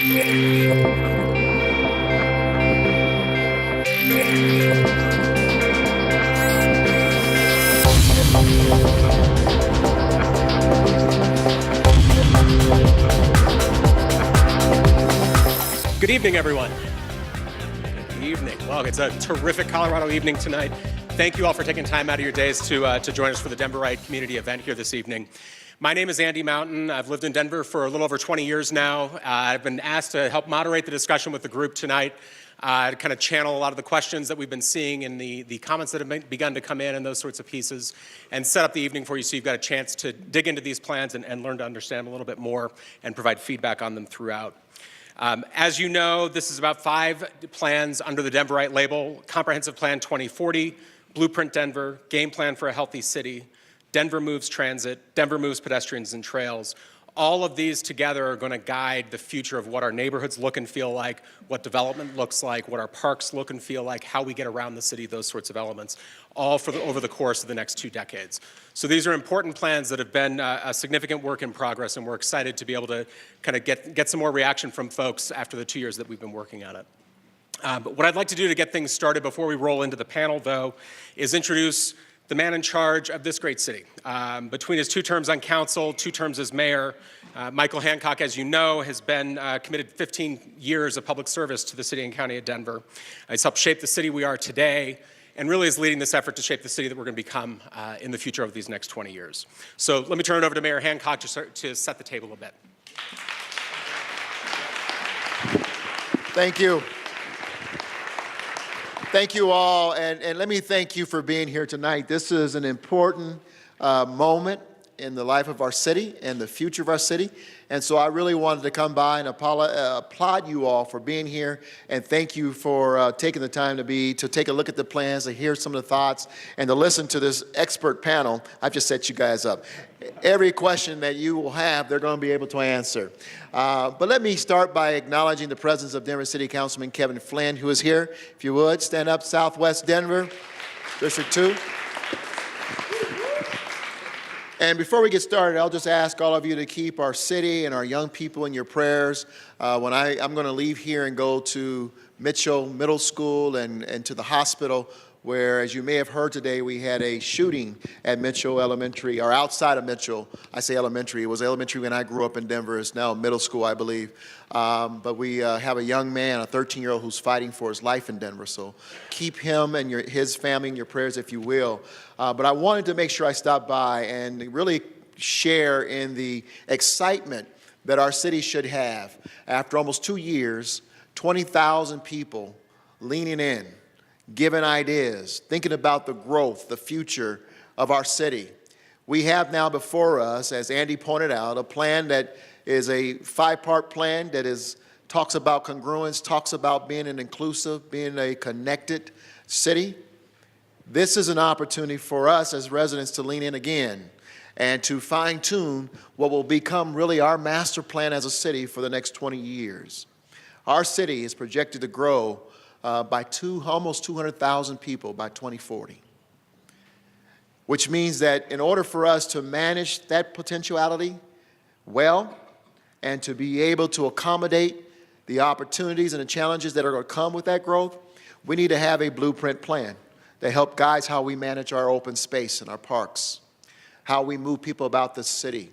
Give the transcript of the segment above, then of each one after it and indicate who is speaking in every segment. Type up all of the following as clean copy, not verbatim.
Speaker 1: Good evening, everyone. Good evening. Well, it's a terrific Colorado evening tonight. Thank you all for taking time out of your days to join us for the Denveright community event here this evening. My name is Andy Mountain. I've lived in Denver for a little over 20 years now. I've been asked to help moderate the discussion with the group tonight, to kind of channel a lot of the questions that we've been seeing in the comments that have begun to come in and those sorts of pieces, and set up the evening for you so you've got a chance to dig into these plans and learn to understand them a little bit more and provide feedback on them throughout. As you know, this is about 5 plans under the Denveright label: Comprehensive Plan 2040, Blueprint Denver, Game Plan for a Healthy City, Denver Moves Transit, Denver Moves Pedestrians and Trails. All of these together are going to guide the future of what our neighborhoods look and feel like, what development looks like, what our parks look and feel like, how we get around the city, those sorts of elements, all over the course of the next 2 decades. So these are important plans that have been a significant work in progress, and we're excited to be able to kind of get some more reaction from folks after the 2 years that we've been working on it. But what I'd like to do to get things started before we roll into the panel, though, is introduce the man in charge of this great city. Between his 2 terms on council, 2 terms as mayor, Michael Hancock, as you know, has been committed 15 years of public service to the city and county of Denver. He's helped shape the city we are today, and really is leading this effort to shape the city that we're going to become in the future of these next 20 years. So let me turn it over to Mayor Hancock to set the table a bit.
Speaker 2: Thank you. Thank you all, and let me thank you for being here tonight. This is an important moment in the life of our city and the future of our city. And so I really wanted to come by and applaud you all for being here, and thank you for taking the time to take a look at the plans, to hear some of the thoughts, and to listen to this expert panel. I've just set you guys up. Every question that you will have, they're going to be able to answer. But let me start by acknowledging the presence of Denver City Councilman Kevin Flynn, who is here. If you would, stand up, Southwest Denver, District 2. And before we get started, I'll just ask all of you to keep our city and our young people in your prayers. When I'm going to leave here and go to Mitchell Middle School and to the hospital, where, as you may have heard today, we had a shooting at Mitchell Elementary, or outside of Mitchell. I say elementary. It was elementary when I grew up in Denver. It's now middle school, I believe. But we have a young man, a 13-year-old, who's fighting for his life in Denver. So keep him and his family in your prayers, if you will. But I wanted to make sure I stopped by and really share in the excitement that our city should have. After almost 2 years, 20,000 people leaning in, giving ideas, thinking about the growth, the future of our city. We have now before us, as Andy pointed out, a plan that is a 5-part plan that talks about congruence, talks about being an inclusive, being a connected city. This is an opportunity for us as residents to lean in again and to fine-tune what will become really our master plan as a city for the next 20 years. Our city is projected to grow by almost 200,000 people by 2040, which means that in order for us to manage that potentiality well and to be able to accommodate the opportunities and the challenges that are going to come with that growth, we need to have a blueprint plan that helps guide how we manage our open space and our parks, how we move people about the city,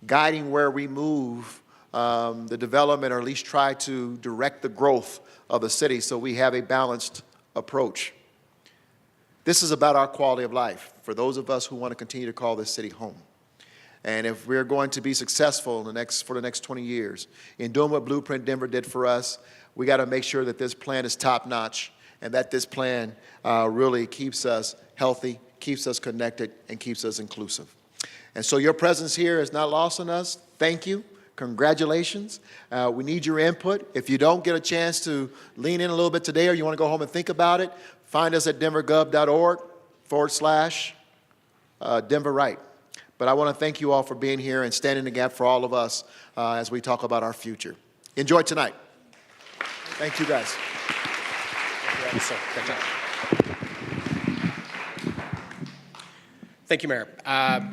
Speaker 2: guiding where we move the development, or at least try to direct the growth of the city so we have a balanced approach. This is about our quality of life for those of us who want to continue to call this city home. And if we're going to be successful for the next 20 years in doing what Blueprint Denver did for us, we got to make sure that this plan is top-notch and that this plan really keeps us healthy, keeps us connected, and keeps us inclusive. And so your presence here is not lost on us. Thank you. Congratulations. We need your input. If you don't get a chance to lean in a little bit today, or you want to go home and think about it, find us at denvergov.org/Denveright. But I want to thank you all for being here and standing the gap for all of us as we talk about our future. Enjoy tonight. Thank you, guys.
Speaker 1: Thank you, Mayor.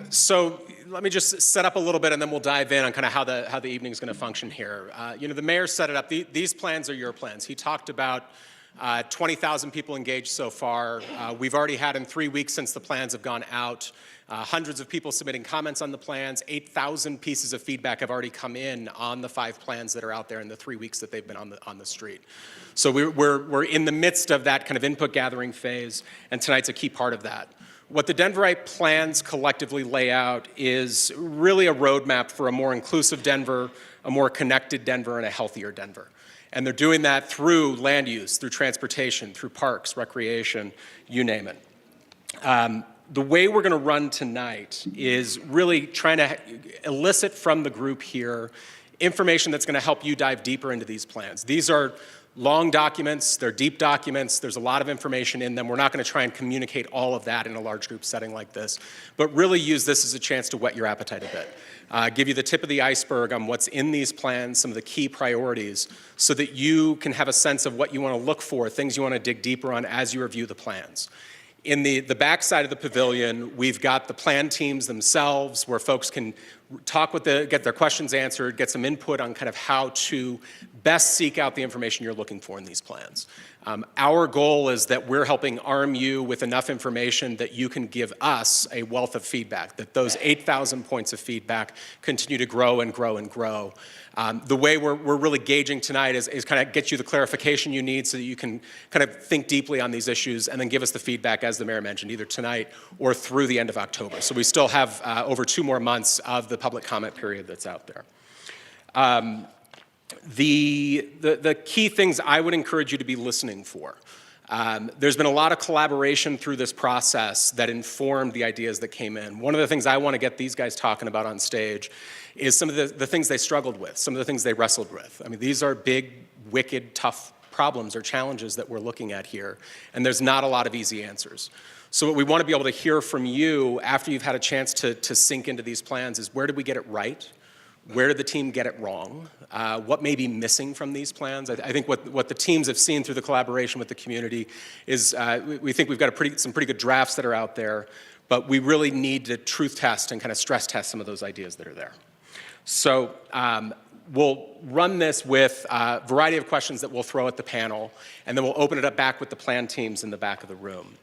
Speaker 1: So let me just set up a little bit, and then we'll dive in on kind of how the evening is going to function here. The mayor set it up. These plans are your plans. He talked about 20,000 people engaged so far. We've already had in 3 weeks since the plans have gone out, hundreds of people submitting comments on the plans. 8,000 pieces of feedback have already come in on the 5 plans that are out there in the 3 weeks that they've been on the street. So we're in the midst of that kind of input gathering phase, and tonight's a key part of that. What the Denveright plans collectively lay out is really a roadmap for a more inclusive Denver, a more connected Denver, and a healthier Denver. And they're doing that through land use, through transportation, through parks, recreation, you name it. The way we're going to run tonight is really trying to elicit from the group here information that's going to help you dive deeper into these plans. These are long documents, they're deep documents, there's a lot of information in them. We're not going to try and communicate all of that in a large group setting like this, but really use this as a chance to whet your appetite a bit. Give you the tip of the iceberg on what's in these plans, some of the key priorities, so that you can have a sense of what you want to look for, things you want to dig deeper on as you review the plans. In the back side of the pavilion, we've got the plan teams themselves, where folks can talk with get their questions answered, get some input on kind of how to best seek out the information you're looking for in these plans. Our goal is that we're helping arm you with enough information that you can give us a wealth of feedback, that those 8,000 points of feedback continue to grow and grow and grow. The way we're really gauging tonight is kind of get you the clarification you need so that you can kind of think deeply on these issues and then give us the feedback, as the mayor mentioned, either tonight or through the end of October. So we still have over 2 more months of the public comment period that's out there. The key things I would encourage you to be listening for. There's been a lot of collaboration through this process that informed the ideas that came in. One of the things I want to get these guys talking about on stage is some of the things they struggled with, some of the things they wrestled with. I mean, these are big, wicked, tough problems or challenges that we're looking at here, and there's not a lot of easy answers. So what we want to be able to hear from you after you've had a chance to sink into these plans is, where did we get it right? Where did the team get it wrong? What may be missing from these plans? I think what the teams have seen through the collaboration with the community is we think we've got some pretty good drafts that are out there, but we really need to truth test and kind of stress test some of those ideas that are there. So we'll run this with a variety of questions that we'll throw at the panel, and then we'll open it up back with the plan teams in the back of the room.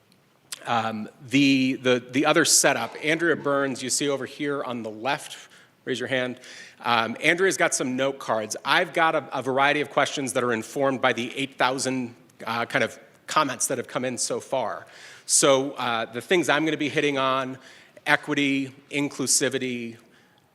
Speaker 1: The other setup, Andrea Burns, you see over here on the left, raise your hand. Andrea's got some note cards. I've got a variety of questions that are informed by the 8,000 kind of comments that have come in so far. So the things I'm going to be hitting on: equity, inclusivity,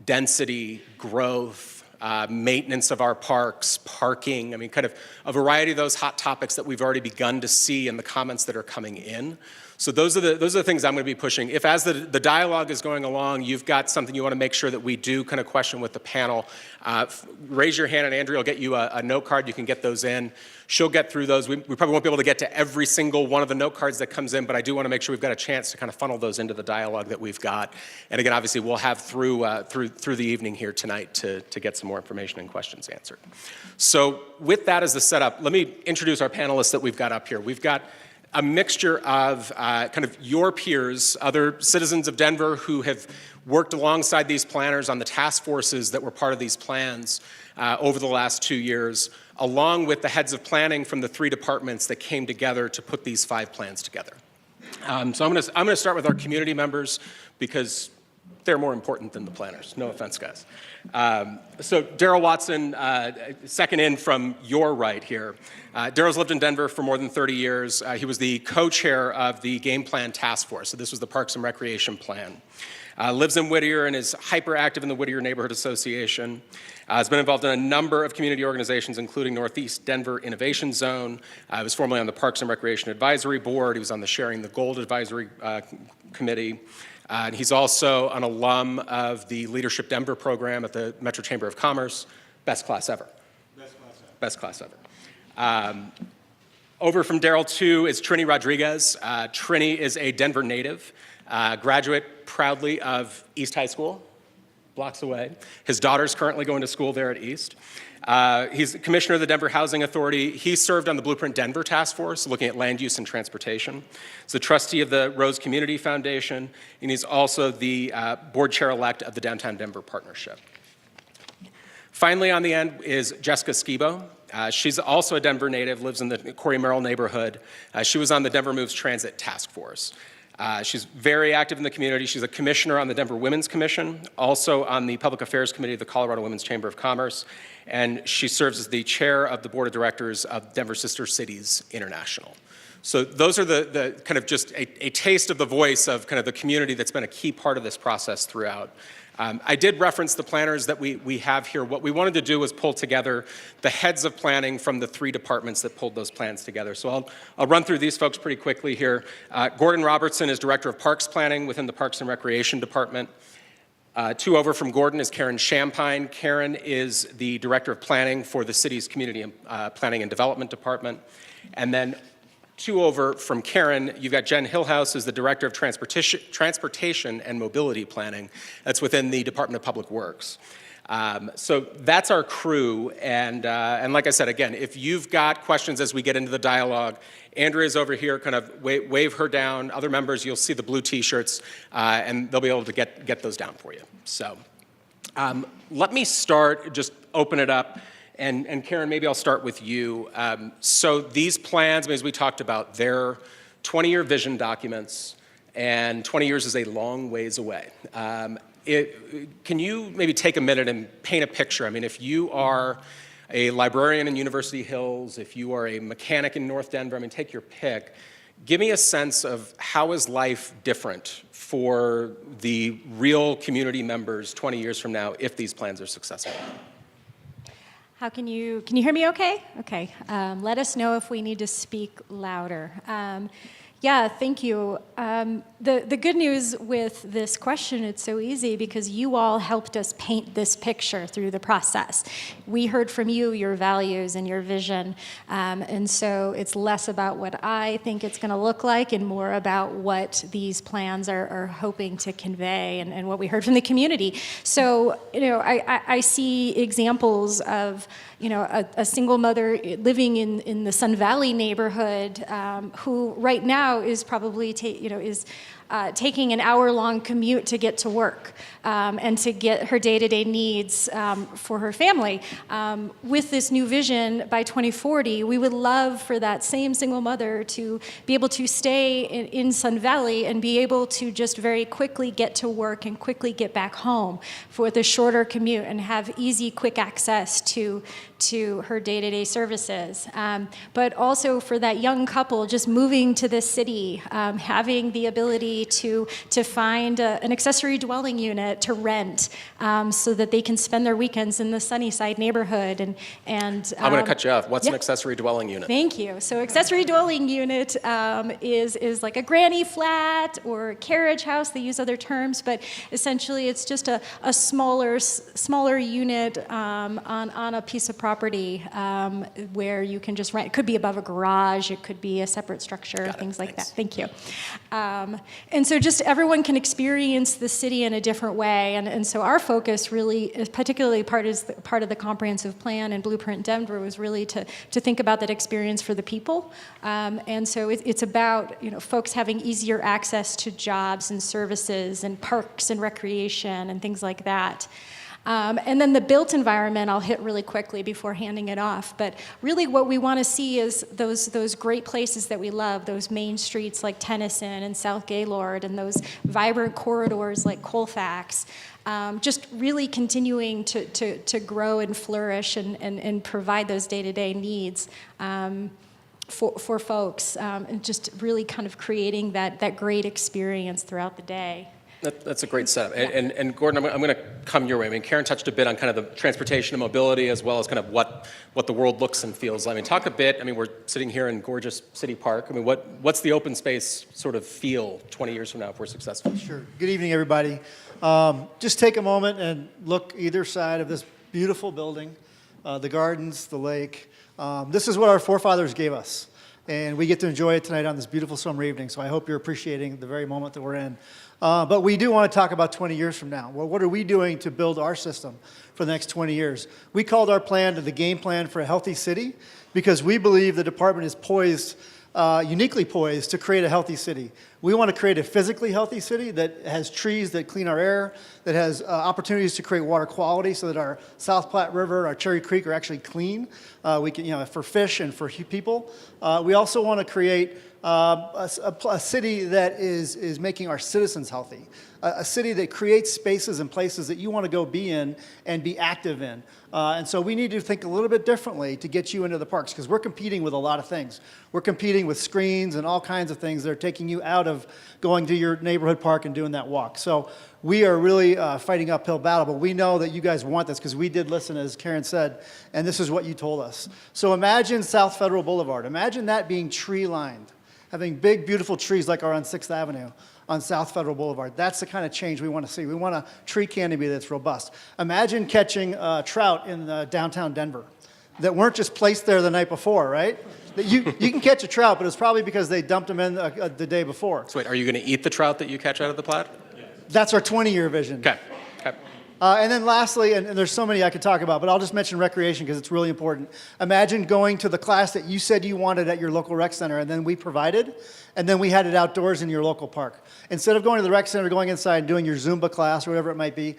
Speaker 1: density, growth, maintenance of our parks, parking. I mean, kind of a variety of those hot topics that we've already begun to see in the comments that are coming in. So those are the things I'm going to be pushing. If, as the dialogue is going along, you've got something you want to make sure that we do kind of question with the panel, raise your hand and Andrea will get you a note card. You can get those in. She'll get through those. We probably won't be able to get to every single one of the note cards that comes in, but I do want to make sure we've got a chance to kind of funnel those into the dialogue that we've got. And again, obviously, we'll have through the evening here tonight to get some more information and questions answered. So with that as the setup, let me introduce our panelists that we've got up here. We've got a mixture of kind of your peers, other citizens of Denver who have worked alongside these planners on the task forces that were part of these plans over the last 2 years, along with the heads of planning from the 3 departments that came together to put these 5 plans together. So I'm going to start with our community members because they're more important than the planners. No offense, guys. So Daryl Watson, second in from your right here. Daryl's lived in Denver for more than 30 years. He was the co-chair of the Game Plan Task Force. So this was the Parks and Recreation Plan. Lives in Whittier and is hyper active in the Whittier Neighborhood Association. Has been involved in a number of community organizations, including Northeast Denver Innovation Zone. He was formerly on the Parks and Recreation Advisory Board. He was on the Sharing the Gold Advisory Committee. And he's also an alum of the Leadership Denver program at the Metro Chamber of Commerce. Best class ever. Best class ever. Over from Daryl, too, is Trini Rodriguez. Trini is a Denver native, graduate proudly of East High School. blocks away. His daughter's currently going to school there at East. He's the commissioner of the Denver Housing Authority. He served on the Blueprint Denver Task Force, looking at land use and transportation. He's the trustee of the Rose Community Foundation, and he's also the board chair-elect of the Downtown Denver Partnership. Finally, on the end is Jessica Skibo. She's also a Denver native, lives in the Corey Merrill neighborhood. She was on the Denver Moves Transit Task Force. She's very active in the community. She's a commissioner on the Denver Women's Commission, also on the Public Affairs Committee of the Colorado Women's Chamber of Commerce, and she serves as the chair of the board of directors of Denver Sister Cities International. So those are the kind of just a taste of the voice of kind of the community that's been a key part of this process throughout. I did reference the planners that we have here. What we wanted to do was pull together the heads of planning from the 3 departments that pulled those plans together. So I'll run through these folks pretty quickly here. Gordon Robertson is Director of Parks Planning within the Parks and Recreation Department. 2 over from Gordon is Karen Champine. Karen is the Director of Planning for the city's Community Planning and Development Department. And then 2 over from Karen, you've got Jen Hillhouse as the Director of Transportation and Mobility Planning. That's within the Department of Public Works. So that's our crew, and like I said, again, if you've got questions as we get into the dialogue, Andrea's over here, kind of wave her down. Other members, you'll see the blue t-shirts, and they'll be able to get those down for you. So let me start, just open it up. And Karen, maybe I'll start with you. So these plans, as we talked about, they're 20-year vision documents, and 20 years is a long ways away. Can you maybe take a minute and paint a picture? I mean, if you are a librarian in University Hills, if you are a mechanic in North Denver, I mean, take your pick. Give me a sense of how is life different for the real community members 20 years from now if these plans are successful?
Speaker 3: How can you hear me okay? Okay, let us know if we need to speak louder. Yeah, thank you. The good news with this question, it's so easy because you all helped us paint this picture through the process. We heard from you, your values and your vision, and so it's less about what I think it's gonna look like and more about what these plans are hoping to convey and what we heard from the community. So, I see examples of, a single mother living in the Sun Valley neighborhood who right now is probably taking an hour-long commute to get to work and to get her day-to-day needs for her family. With this new vision, by 2040, we would love for that same single mother to be able to stay in Sun Valley and be able to just very quickly get to work and quickly get back home with a shorter commute and have easy, quick access to her day-to-day services. But also for that young couple just moving to this city, having the ability to find an accessory dwelling unit to rent so that they can spend their weekends in the Sunnyside neighborhood. And
Speaker 1: I'm going to cut you off. What's an accessory dwelling unit?
Speaker 3: Thank you. So accessory dwelling unit is like a granny flat or a carriage house. They use other terms, but essentially it's just a smaller unit on a piece of property where you can just rent. It could be above a garage. It could be a separate structure, things like that. Thank you. And so just everyone can experience the city in a different way. And so our focus really, particularly part of the comprehensive plan and Blueprint Denver, was really to think about that experience for the people. And so it's about folks having easier access to jobs and services and parks and recreation and things like that. And then the built environment I'll hit really quickly before handing it off. But really what we want to see is those great places that we love, those main streets like Tennyson and South Gaylord, and those vibrant corridors like Colfax. Just really continuing to grow and flourish and provide those day-to-day needs for folks, and just really kind of creating that great experience throughout the day.
Speaker 1: That's a great setup. And Gordon, I'm going to come your way. I mean, Karen touched a bit on kind of the transportation and mobility as well as kind of what the world looks and feels. I mean, talk a bit. I mean, we're sitting here in gorgeous City Park. I mean, what's the open space sort of feel 20 years from now if we're successful?
Speaker 4: Sure. Good evening, everybody. Just take a moment and look either side of this beautiful building, the gardens, the lake. This is what our forefathers gave us. And we get to enjoy it tonight on this beautiful summer evening, so I hope you're appreciating the very moment that we're in. But we do want to talk about 20 years from now. Well, what are we doing to build our system for the next 20 years? We called our plan the Game Plan for a Healthy City because we believe the department is poised, uniquely poised, to create a healthy city. We want to create a physically healthy city that has trees that clean our air, that has opportunities to create water quality so that our South Platte River, our Cherry Creek are actually clean. We can, for fish and for people. We also want to create a city that is making our citizens healthy, a city that creates spaces and places that you want to go be in and be active in. And so we need to think a little bit differently to get you into the parks because we're competing with a lot of things. We're competing with screens and all kinds of things that are taking you out of going to your neighborhood park and doing that walk. So we are really fighting uphill battle, but we know that you guys want this because we did listen, as Karen said, and this is what you told us. So imagine South Federal Boulevard. Imagine that being tree-lined, having big, beautiful trees like are on 6th Avenue on South Federal Boulevard. That's the kind of change we want to see. We want a tree canopy that's robust. Imagine catching trout in downtown Denver that weren't just placed there the night before, right? That you can catch a trout, but it's probably because they dumped them in the day before.
Speaker 1: So wait, are you going to eat the trout that you catch out of the Platte?
Speaker 4: That's our 20-year vision.
Speaker 1: Okay.
Speaker 4: And then lastly, and there's so many I could talk about, but I'll just mention recreation because it's really important. Imagine going to the class that you said you wanted at your local rec center, and then we provided, and then we had it outdoors in your local park. Instead of going to the rec center, going inside and doing your Zumba class or whatever it might be,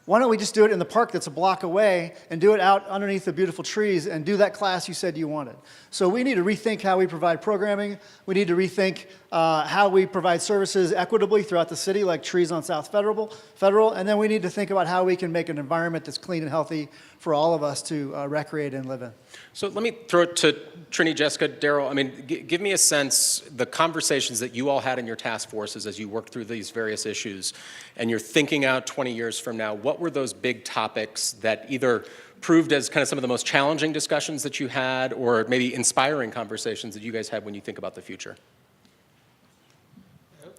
Speaker 4: why don't we just do it in the park that's a block away and do it out underneath the beautiful trees and do that class you said you wanted? So we need to rethink how we provide programming. We need to rethink how we provide services equitably throughout the city, like trees on South Federal. And then we need to think about how we can make an environment that's clean and healthy for all of us to recreate and live in.
Speaker 1: So let me throw it to Trini, Jessica, Daryl. I mean, give me a sense, the conversations that you all had in your task forces as you worked through these various issues, and you're thinking out 20 years from now, what were those big topics that either proved as kind of some of the most challenging discussions that you had, or maybe inspiring conversations that you guys had when you think about the future?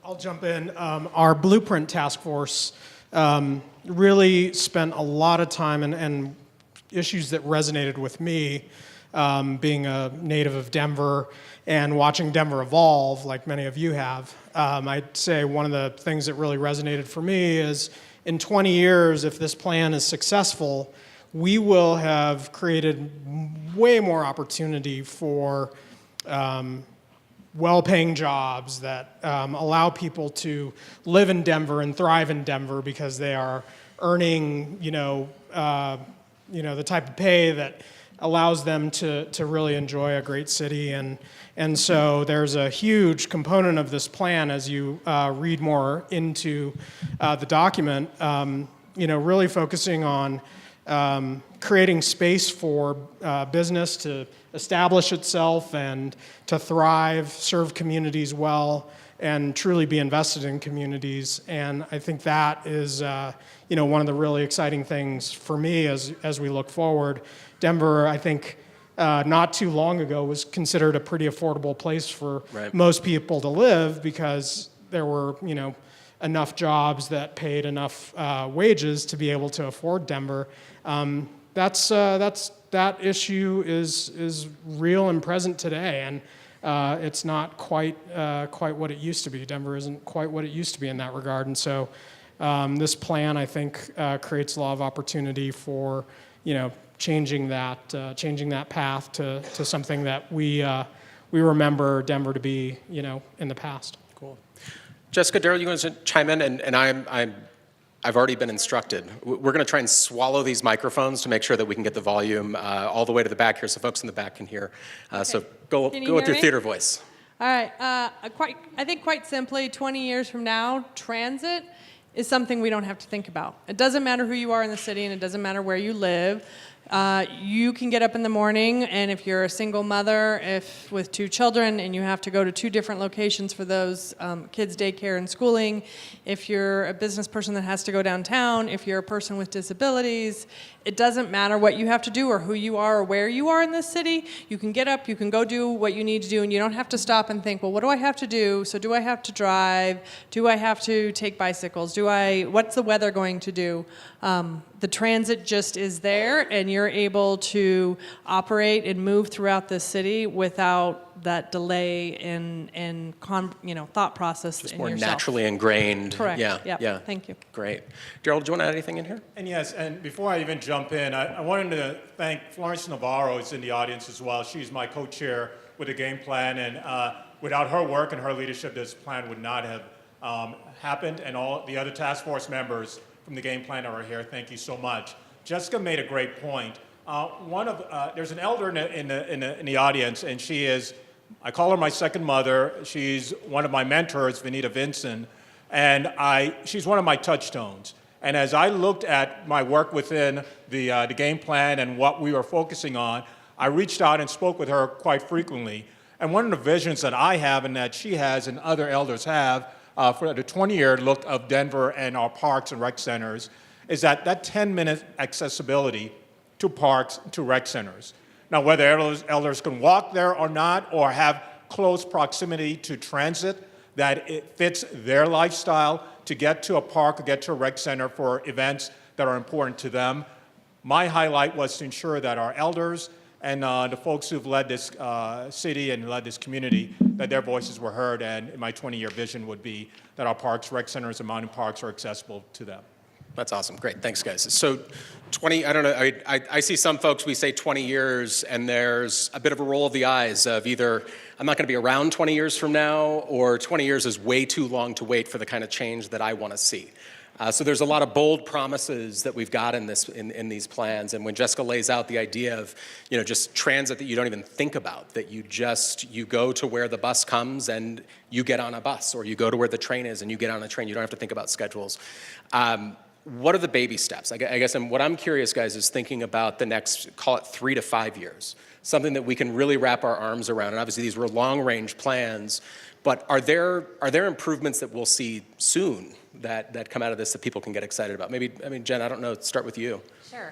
Speaker 5: I'll jump in. Our Blueprint Task Force really spent a lot of time and issues that resonated with me, being a native of Denver and watching Denver evolve like many of you have. I'd say one of the things that really resonated for me is in 20 years, if this plan is successful, we will have created way more opportunity for well-paying jobs that allow people to live in Denver and thrive in Denver because they are earning, the type of pay that allows them to really enjoy a great city. And so there's a huge component of this plan as you read more into the document, really focusing on creating space for business to establish itself and to thrive, serve communities well, and truly be invested in communities. And I think that is, one of the really exciting things for me as we look forward. Denver, I think, not too long ago was considered a pretty affordable place for most people to live because there were, enough jobs that paid enough wages to be able to afford Denver. That issue is real and present today, and it's not quite what it used to be. Denver isn't quite what it used to be in that regard, and so this plan, I think, creates a lot of opportunity for changing that path to something that we remember Denver to be in the past.
Speaker 1: Cool. Jessica, Daryl, you going to chime in? And I've already been instructed. We're going to try and swallow these microphones to make sure that we can get the volume all the way to the back here so folks in the back can hear. Okay. So go with your theater voice.
Speaker 6: All right. I think quite simply, 20 years from now, transit is something we don't have to think about. It doesn't matter who you are in the city, and it doesn't matter where you live. You can get up in the morning, and if you're a single mother, with 2 children, and you have to go to 2 different locations for those kids' daycare and schooling, if you're a business person that has to go downtown, if you're a person with disabilities, it doesn't matter what you have to do or who you are or where you are in this city. You can get up, you can go do what you need to do, and you don't have to stop and think, well, what do I have to do? So do I have to drive? Do I have to take bicycles? What's the weather going to do? The transit just is there, and you're able to operate and move throughout the city without that delay in thought process
Speaker 1: Just
Speaker 6: in
Speaker 1: more
Speaker 6: yourself.
Speaker 1: naturally ingrained.
Speaker 6: Correct.
Speaker 1: Yeah.
Speaker 6: Yep.
Speaker 1: Yeah.
Speaker 6: Thank you.
Speaker 1: Great. Daryl, do you want to add anything in here?
Speaker 7: And yes, and before I even jump in, I wanted to thank Florence Navarro, who's in the audience as well. She's my co-chair with the game plan, and without her work and her leadership, this plan would not have happened. And all the other task force members from the game plan are here. Thank you so much. Jessica made a great point. There's an elder in the audience, and she is, I call her my second mother. She's one of my mentors, Vanita Vinson, and she's one of my touchstones. And as I looked at my work within the game plan and what we were focusing on, I reached out and spoke with her quite frequently. And one of the visions that I have and that she has and other elders have for the 20-year look of Denver and our parks and rec centers is that 10-minute accessibility to parks, to rec centers. Now, whether elders can walk there or not, or have close proximity to transit, that it fits their lifestyle to get to a park or get to a rec center for events that are important to them. My highlight was to ensure that our elders and the folks who've led this city and led this community, that their voices were heard, and my 20-year vision would be that our parks, rec centers, and mountain parks are accessible to them.
Speaker 1: That's awesome. Great. Thanks, guys. So 20, I don't know, I see some folks, we say 20 years, and there's a bit of a roll of the eyes of either I'm not going to be around 20 years from now, or 20 years is way too long to wait for the kind of change that I want to see. So there's a lot of bold promises that we've got in these plans. And when Jessica lays out the idea of, just transit that you don't even think about, that you go to where the bus comes and you get on a bus, or you go to where the train is and you get on a train. You don't have to think about schedules. What are the baby steps? I guess what I'm curious, guys, is thinking about the next, call it 3 to 5 years, something that we can really wrap our arms around. And obviously these were long-range plans, but are there improvements that we'll see soon that come out of this that people can get excited about? Jen, I don't know, start with you.
Speaker 8: Sure.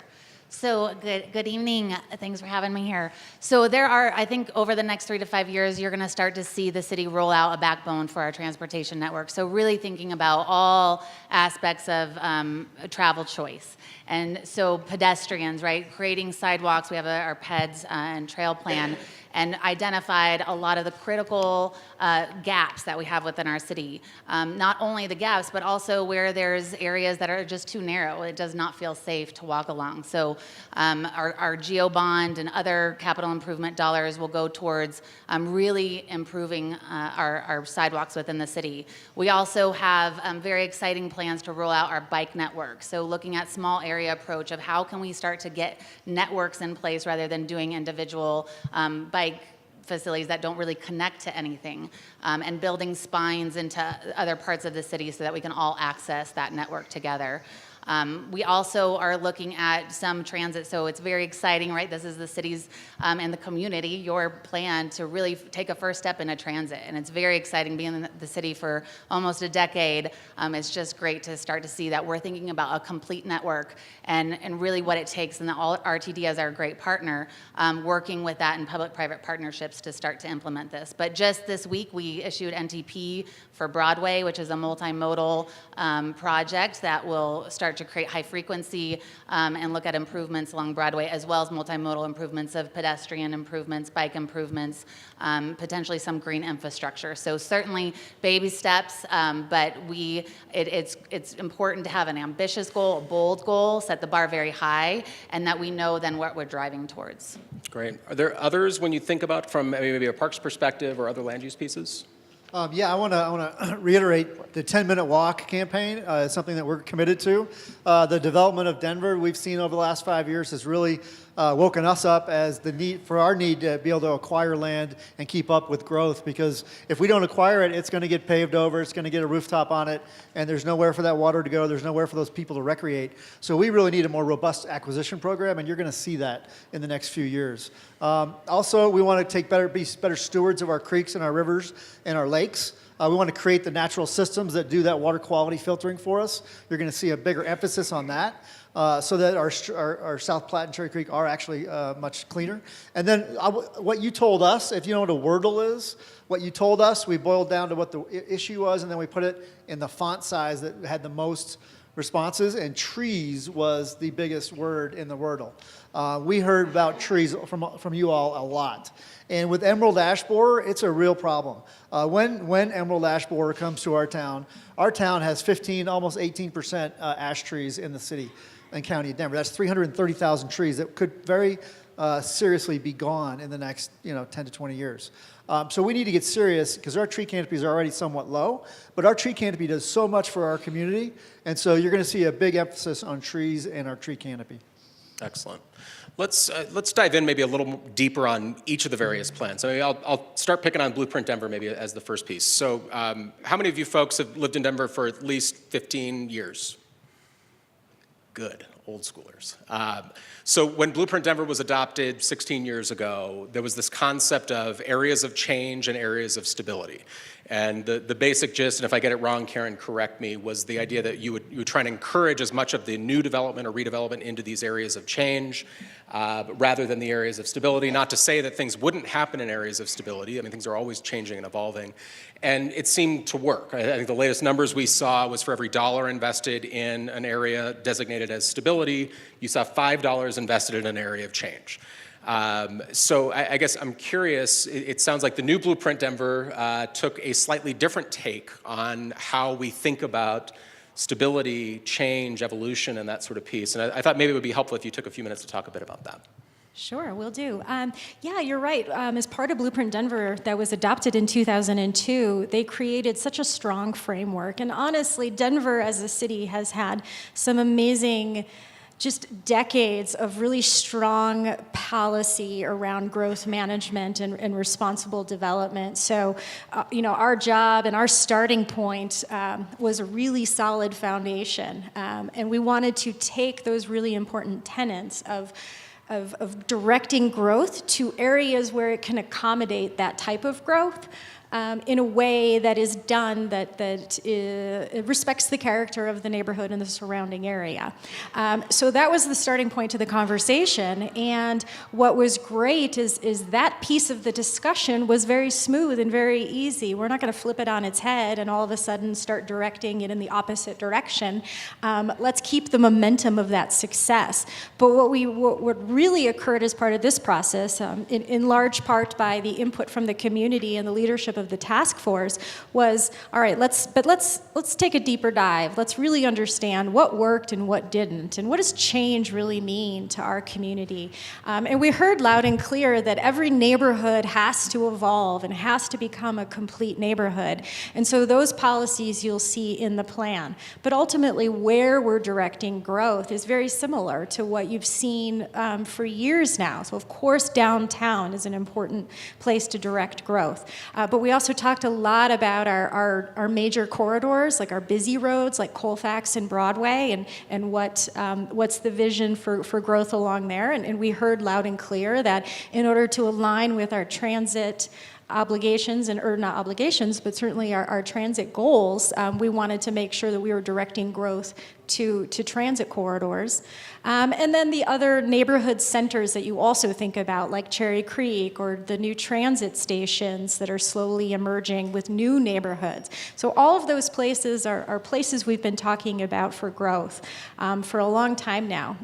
Speaker 8: So good evening. Thanks for having me here. So there are, I think over the next 3 to 5 years, you're going to start to see the city roll out a backbone for our transportation network. So really thinking about all aspects of travel choice. And so pedestrians, right? Creating sidewalks. We have our PEDS and trail plan, and identified a lot of the critical gaps that we have within our city. Not only the gaps, but also where there's areas that are just too narrow. It does not feel safe to walk along. So our GEO bond and other capital improvement dollars will go towards really improving our sidewalks within the city. We also have very exciting plans to roll out our bike network. So looking at small area approach of how can we start to get networks in place rather than doing individual bike facilities that don't really connect to anything, and building spines into other parts of the city so that we can all access that network together. We also are looking at some transit, so it's very exciting, right? This is the city's and the community, your plan to really take a first step into transit. And it's very exciting being in the city for almost a decade. It's just great to start to see that we're thinking about a complete network and really what it takes, and the RTD as our great partner, working with that in public-private partnerships to start to implement this. But just this week, we issued NTP for Broadway, which is a multimodal project that will start to create high frequency and look at improvements along Broadway, as well as multimodal improvements of pedestrian improvements, bike improvements, potentially some green infrastructure. So certainly baby steps, but it's important to have an ambitious goal, a bold goal, set the bar very high, and that we know then what we're driving towards.
Speaker 1: Great. Are there others when you think about from maybe a parks perspective or other land use pieces?
Speaker 4: Yeah, I want to reiterate the 10-minute walk campaign. It's something that we're committed to. The development of Denver we've seen over the last 5 years has really woken us up as the need to be able to acquire land and keep up with growth, because if we don't acquire it, it's going to get paved over, it's going to get a rooftop on it, and there's nowhere for that water to go, there's nowhere for those people to recreate. So we really need a more robust acquisition program, and you're going to see that in the next few years. Also, we want to be better stewards of our creeks and our rivers and our lakes. We want to create the natural systems that do that water quality filtering for us. You're going to see a bigger emphasis on that. So that our South Platte and Cherry Creek are actually much cleaner. And then what you told us, if you know what a wordle is, what you told us, we boiled down to what the issue was, and then we put it in the font size that had the most responses, and trees was the biggest word in the Wordle. We heard about trees from you all a lot. And with emerald ash borer, it's a real problem. When emerald ash borer comes to our town has 15, almost 18% ash trees in the city and county of Denver. That's 330,000 trees that could very seriously be gone in the next 10 to 20 years. So we need to get serious because our tree canopies are already somewhat low, but our tree canopy does so much for our community, and so you're going to see a big emphasis on trees and our tree canopy.
Speaker 1: Excellent. Let's dive in maybe a little deeper on each of the various plans. I mean, I'll start picking on Blueprint Denver maybe as the first piece. So how many of you folks have lived in Denver for at least 15 years? Good, old schoolers. So when Blueprint Denver was adopted 16 years ago, there was this concept of areas of change and areas of stability. And the basic gist, and if I get it wrong, Karen, correct me, was the idea that you would try and encourage as much of the new development or redevelopment into these areas of change rather than the areas of stability. Not to say that things wouldn't happen in areas of stability. I mean, things are always changing and evolving. And it seemed to work. I think the latest numbers we saw was for every dollar invested in an area designated as stability, you saw $5 invested in an area of change. So I guess I'm curious, it sounds like the new Blueprint Denver took a slightly different take on how we think about stability, change, evolution, and that sort of piece. And I thought maybe it would be helpful if you took a few minutes to talk a bit about that.
Speaker 3: Sure, will do. Yeah, you're right. As part of Blueprint Denver that was adopted in 2002, they created such a strong framework. And honestly, Denver as a city has had some amazing just decades of really strong policy around growth management and responsible development. So, our job and our starting point was a really solid foundation. And we wanted to take those really important tenets of directing growth to areas where it can accommodate that type of growth in a way that is done that it respects the character of the neighborhood and the surrounding area. So that was the starting point to the conversation. And what was great is that piece of the discussion was very smooth and very easy. We're not going to flip it on its head and all of a sudden start directing it in the opposite direction. Let's keep the momentum of that success. But what really occurred as part of this process, in large part by the input from the community and the leadership of the task force, was all right. Let's take a deeper dive. Let's really understand what worked and what didn't, and what does change really mean to our community. And we heard loud and clear that every neighborhood has to evolve and has to become a complete neighborhood. And so those policies you'll see in the plan. But ultimately, where we're directing growth is very similar to what you've seen for years now. So of course, downtown is an important place to direct growth. But we also talked a lot about our major corridors, like our busy roads, like Colfax and Broadway, and what's the vision for growth along there. And we heard loud and clear that in order to align with our transit obligations, or not obligations, but certainly our transit goals, we wanted to make sure that we were directing growth to transit corridors. And then the other neighborhood centers that you also think about, like Cherry Creek or the new transit stations that are slowly emerging with new neighborhoods. So all of those places are places we've been talking about for growth for a long time now.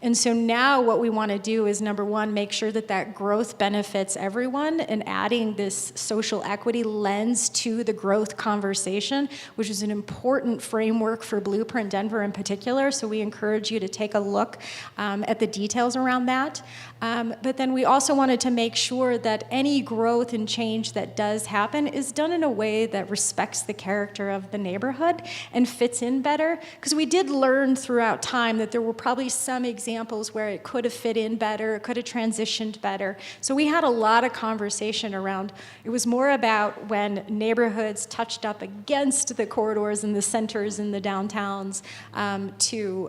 Speaker 3: And so now what we want to do is, number one, make sure that growth benefits everyone, and adding this social equity lens to the growth conversation, which is an important framework for Blueprint Denver in particular. So we encourage you to take a look at the details around that. But then we also wanted to make sure that any growth and change that does happen is done in a way that respects the character of the neighborhood and fits in better. Because we did learn throughout time that there were probably some examples where it could have fit in better, it could have transitioned better. So we had a lot of conversation around, it was more about when neighborhoods touched up against the corridors and the centers and the downtowns, to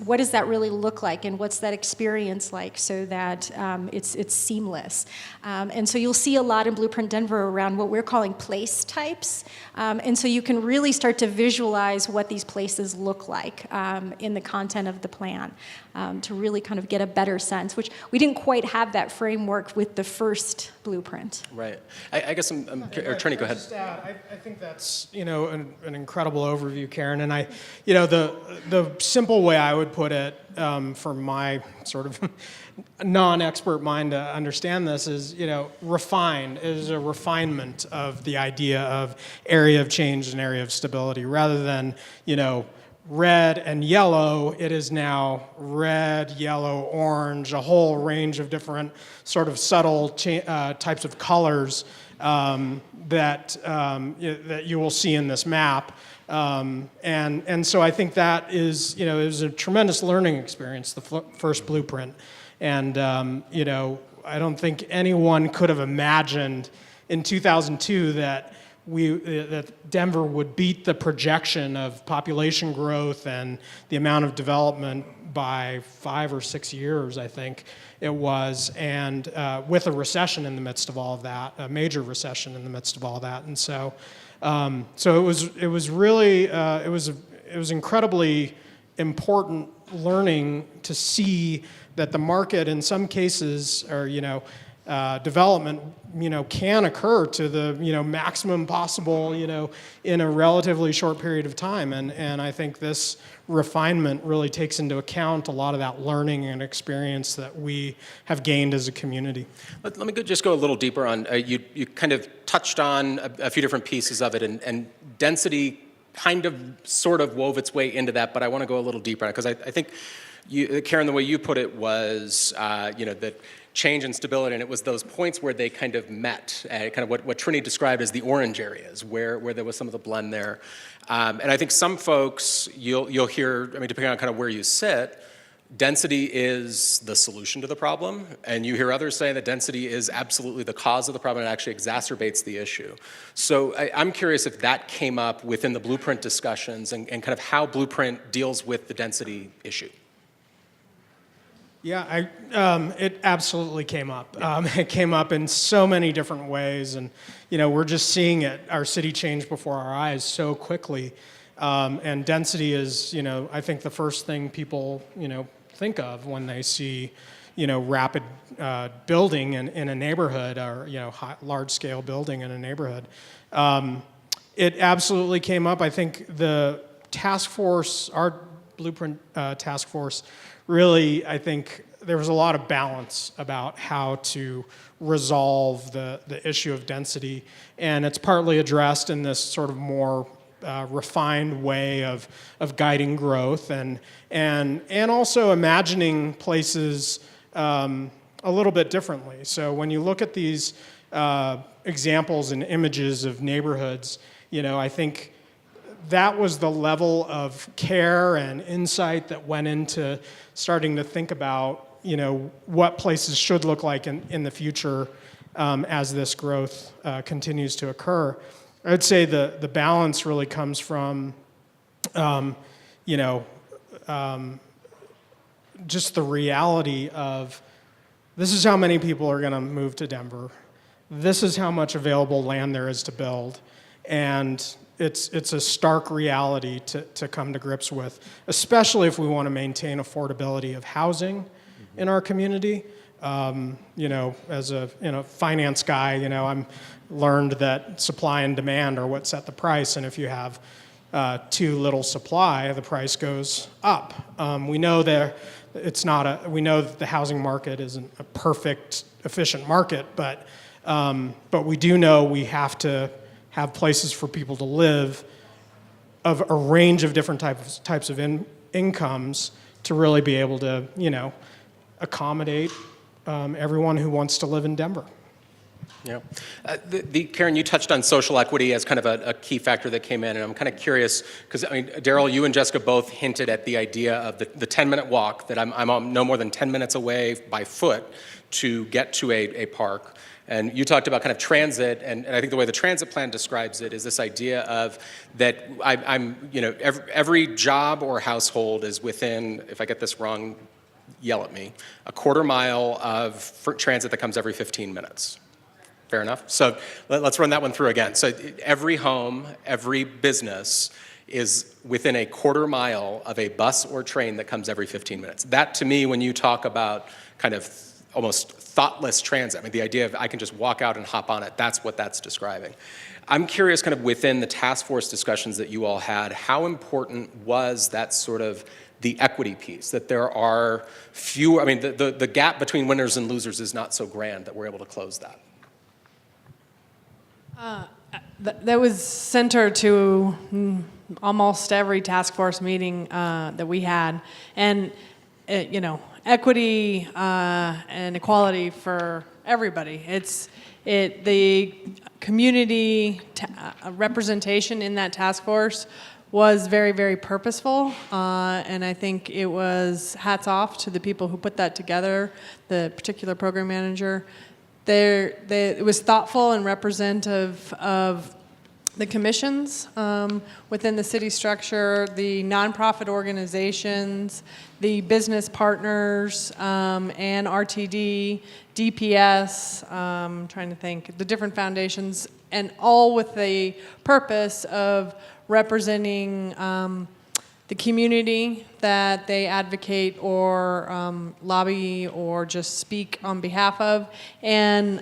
Speaker 3: what does that really look like and what's that experience like, so that it's seamless. And so you'll see a lot in Blueprint Denver around what we're calling place types. And so you can really start to visualize what these places look like in the content of the plan. to really kind of get a better sense, which we didn't quite have that framework with the first blueprint.
Speaker 1: Right. I guess Attorney, go ahead.
Speaker 5: I think that's, an incredible overview, Karen. And the simple way I would put it, for my sort of non-expert mind to understand this is, refined is a refinement of the idea of area of change and area of stability. Rather than, red and yellow, it is now red, yellow, orange, a whole range of different sort of subtle types of colors that you will see in this map. And so I think that is, it was a tremendous learning experience, the first blueprint. And, I don't think anyone could have imagined in 2002 that Denver would beat the projection of population growth and the amount of development by 5 or 6 years, I think it was, and with a recession in the midst of all of that, a major recession in the midst of all that. And so it was really it was incredibly important learning to see that the market in some cases, or development, can occur to the maximum possible, in a relatively short period of time, and I think this refinement really takes into account a lot of that learning and experience that we have gained as a community.
Speaker 1: Let me just go a little deeper on, you kind of touched on a few different pieces of it, and density kind of sort of wove its way into that, but I want to go a little deeper, because I think, Karen, the way you put it was, that change and stability, and it was those points where they kind of met, kind of what Trini described as the orange areas, where there was some of the blend there. And I think some folks, you'll hear, depending on kind of where you sit, density is the solution to the problem, and you hear others say that density is absolutely the cause of the problem and actually exacerbates the issue. So I'm curious if that came up within the Blueprint discussions and kind of how Blueprint deals with the density issue.
Speaker 5: Yeah, it absolutely came up. It came up in so many different ways, and we're just seeing it, our city change before our eyes so quickly. And density is, I think the first thing people, think of when they see, rapid building in a neighborhood, or large-scale building in a neighborhood. It absolutely came up. I think the task force, our Blueprint task force, really, I think there was a lot of balance about how to resolve the issue of density, and it's partly addressed in this sort of more refined way of guiding growth, and also imagining places a little bit differently. So when you look at these examples and images of neighborhoods, I think that was the level of care and insight that went into starting to think about, what places should look like in the future as this growth continues to occur. I'd say the balance really comes from, just the reality of this is how many people are going to move to Denver. This is how much available land there is to build. And it's a stark reality to come to grips with, especially if we want to maintain affordability of housing in our community. As a finance guy, I'm learned that supply and demand are what set the price, and if you have too little supply, the price goes up. We know that we know that the housing market isn't a perfect, efficient market, but we do know we have to have places for people to live of a range of different types of incomes to really be able to, accommodate everyone who wants to live in Denver.
Speaker 1: Yeah. Karen, you touched on social equity as kind of a key factor that came in, and I'm kind of curious, because Daryl, you and Jessica both hinted at the idea of the 10-minute walk, that I'm no more than 10 minutes away by foot to get to a park. And you talked about kind of transit, and I think the way the transit plan describes it is this idea of that every job or household is within, if I get this wrong, yell at me, a quarter mile of transit that comes every 15 minutes. Fair enough? So let's run that one through again. So every home, every business is within a quarter mile of a bus or train that comes every 15 minutes. That, to me, when you talk about kind of almost thoughtless transit, I mean, the idea of I can just walk out and hop on it, that's what that's describing. I'm curious, kind of within the task force discussions that you all had, how important was that sort of the equity piece, that there are fewer, I mean, the gap between winners and losers is not so grand that we're able to close that.
Speaker 6: That was center to almost every task force meeting that we had. And, equity and equality for everybody. The community representation in that task force was very, very purposeful, and I think it was hats off to the people who put that together, the particular program manager. It was thoughtful and representative of the commissions within the city structure, the nonprofit organizations, the business partners, and RTD, DPS, trying to think, the different foundations, and all with the purpose of representing the community that they advocate or lobby or just speak on behalf of. And,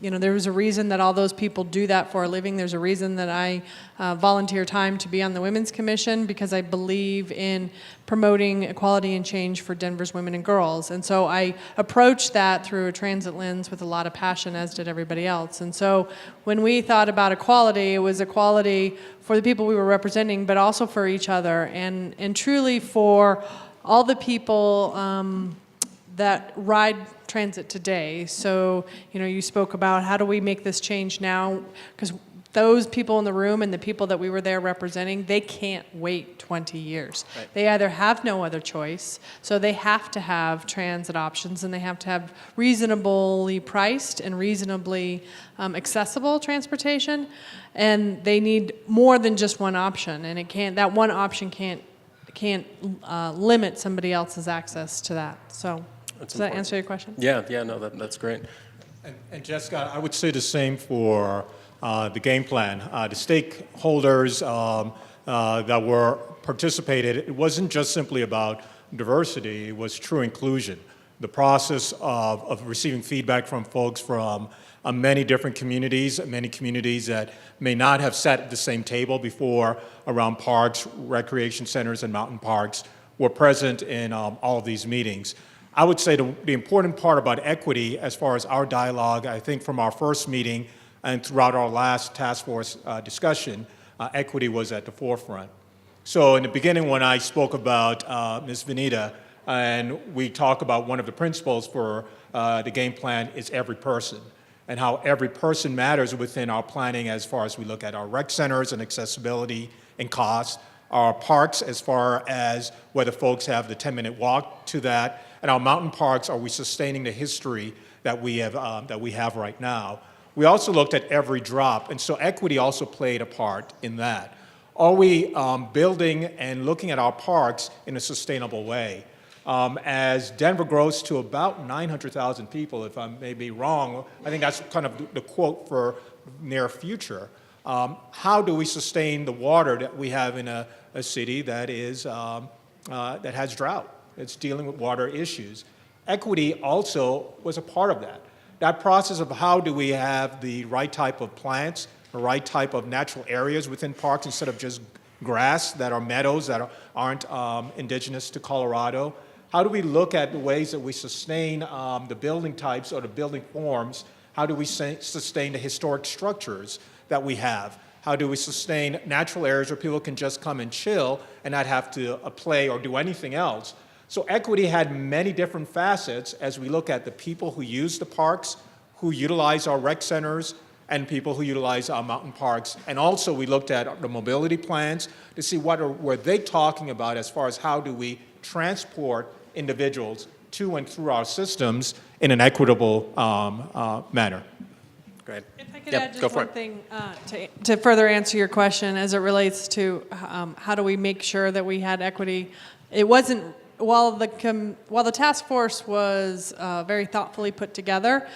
Speaker 6: there was a reason that all those people do that for a living. There's a reason that I volunteer time to be on the Women's Commission, because I believe in promoting equality and change for Denver's women and girls. And so I approached that through a transit lens with a lot of passion, as did everybody else. And so when we thought about equality, it was equality for the people we were representing, but also for each other, and truly for all the people that ride transit today. So, you spoke about how do we make this change now, because those people in the room and the people that we were there representing, they can't wait 20 years. Right. They either have no other choice, so they have to have transit options, and they have to have reasonably priced and reasonably accessible transportation, and they need more than just one option, and that one option can't limit somebody else's access to that. So does that answer your question?
Speaker 1: Yeah, no, that's great.
Speaker 7: And Jessica, I would say the same for the game plan. The stakeholders that were participated, it wasn't just simply about diversity, it was true inclusion. The process of receiving feedback from folks from many different communities, many communities that may not have sat at the same table before around parks, recreation centers, and mountain parks were present in all of these meetings. I would say the important part about equity, as far as our dialogue, I think from our first meeting and throughout our last task force discussion, equity was at the forefront. So in the beginning, when I spoke about Ms. Vanita, and we talk about one of the principles for the game plan is every person, and how every person matters within our planning as far as we look at our rec centers and accessibility and cost, our parks as far as whether folks have the 10-minute walk to that, and our mountain parks, are we sustaining the history that we have right now? We also looked at every drop, and so equity also played a part in that. Are we building and looking at our parks in a sustainable way? As Denver grows to about 900,000 people, if I may be wrong, I think that's kind of the quote for near future. How do we sustain the water that we have in a city that that has drought? It's dealing with water issues. Equity also was a part of that. That process of how do we have the right type of plants, the right type of natural areas within parks instead of just grass that are meadows that aren't indigenous to Colorado. How do we look at the ways that we sustain the building types or the building forms? How do we sustain the historic structures that we have? How do we sustain natural areas where people can just come and chill and not have to play or do anything else? So equity had many different facets as we look at the people who use the parks, who utilize our rec centers, and people who utilize our mountain parks. And also we looked at the mobility plans to see what were they talking about as far as how do we transport individuals to and through our systems in an equitable manner.
Speaker 1: Great.
Speaker 6: If I could
Speaker 1: Yep,
Speaker 6: add
Speaker 1: go
Speaker 6: just
Speaker 1: for
Speaker 6: one
Speaker 1: it.
Speaker 6: thing to further answer your question as it relates to how do we make sure that we had equity. It wasn't, while the task force was very thoughtfully put together,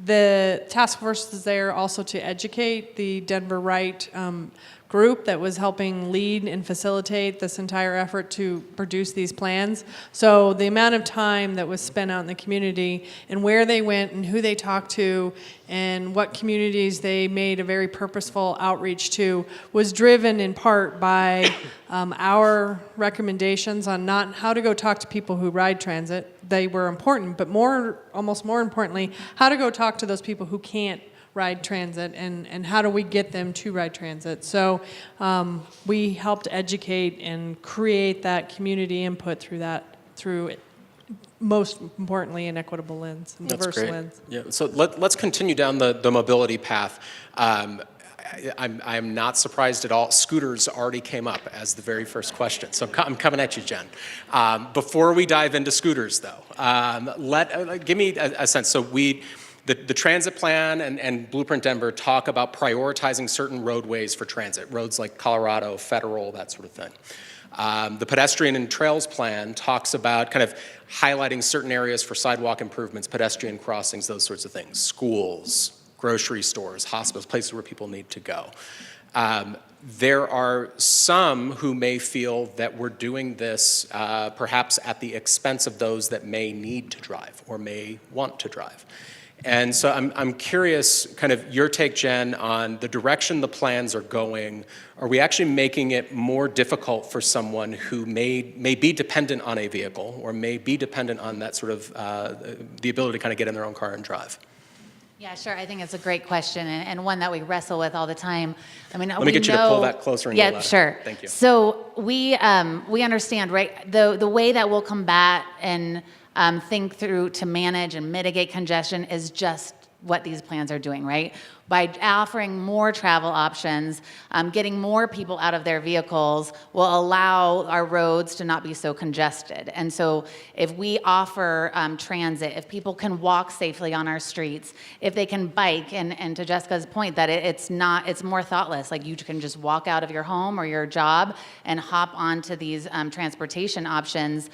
Speaker 6: The task force is there also to educate the Denveright group that was helping lead and facilitate this entire effort to produce these plans. So the amount of time that was spent out in the community and where they went and who they talked to and what communities they made a very purposeful outreach to was driven in part by our recommendations on not how to go talk to people who ride transit. They were important, but almost more importantly, how to go talk to those people who can't ride transit and how do we get them to ride transit. So we helped educate and create that community input through most importantly an equitable lens, and
Speaker 1: That's
Speaker 6: diverse
Speaker 1: great.
Speaker 6: lens.
Speaker 1: Yeah. So let's continue down the mobility path. I'm not surprised at all. Scooters already came up as the very first question. So I'm coming at you, Jen. Before we dive into scooters, though, give me a sense. So the transit plan and Blueprint Denver talk about prioritizing certain roadways for transit, roads like Colorado, Federal, that sort of thing. The pedestrian and trails plan talks about kind of highlighting certain areas for sidewalk improvements, pedestrian crossings, those sorts of things, schools, grocery stores, hospitals, places where people need to go. There are some who may feel that we're doing this perhaps at the expense of those that may need to drive or may want to drive. And so I'm curious, kind of your take, Jen, on the direction the plans are going. Are we actually making it more difficult for someone who may be dependent on a vehicle or may be dependent on that sort of the ability to kind of get in their own car and drive?
Speaker 8: Yeah, sure. I think it's a great question and one that we wrestle with all the time. I mean,
Speaker 1: Let me get you to pull that closer in your
Speaker 8: Yeah,
Speaker 1: letter.
Speaker 8: sure.
Speaker 1: Thank you.
Speaker 8: So we understand, right? The way that we'll combat and think through to manage and mitigate congestion is just what these plans are doing, right? By offering more travel options, getting more people out of their vehicles will allow our roads to not be so congested. And so if we offer transit, if people can walk safely on our streets, if they can bike, and to Jessica's point that it's more thoughtless, like you can just walk out of your home or your job and hop onto these transportation options,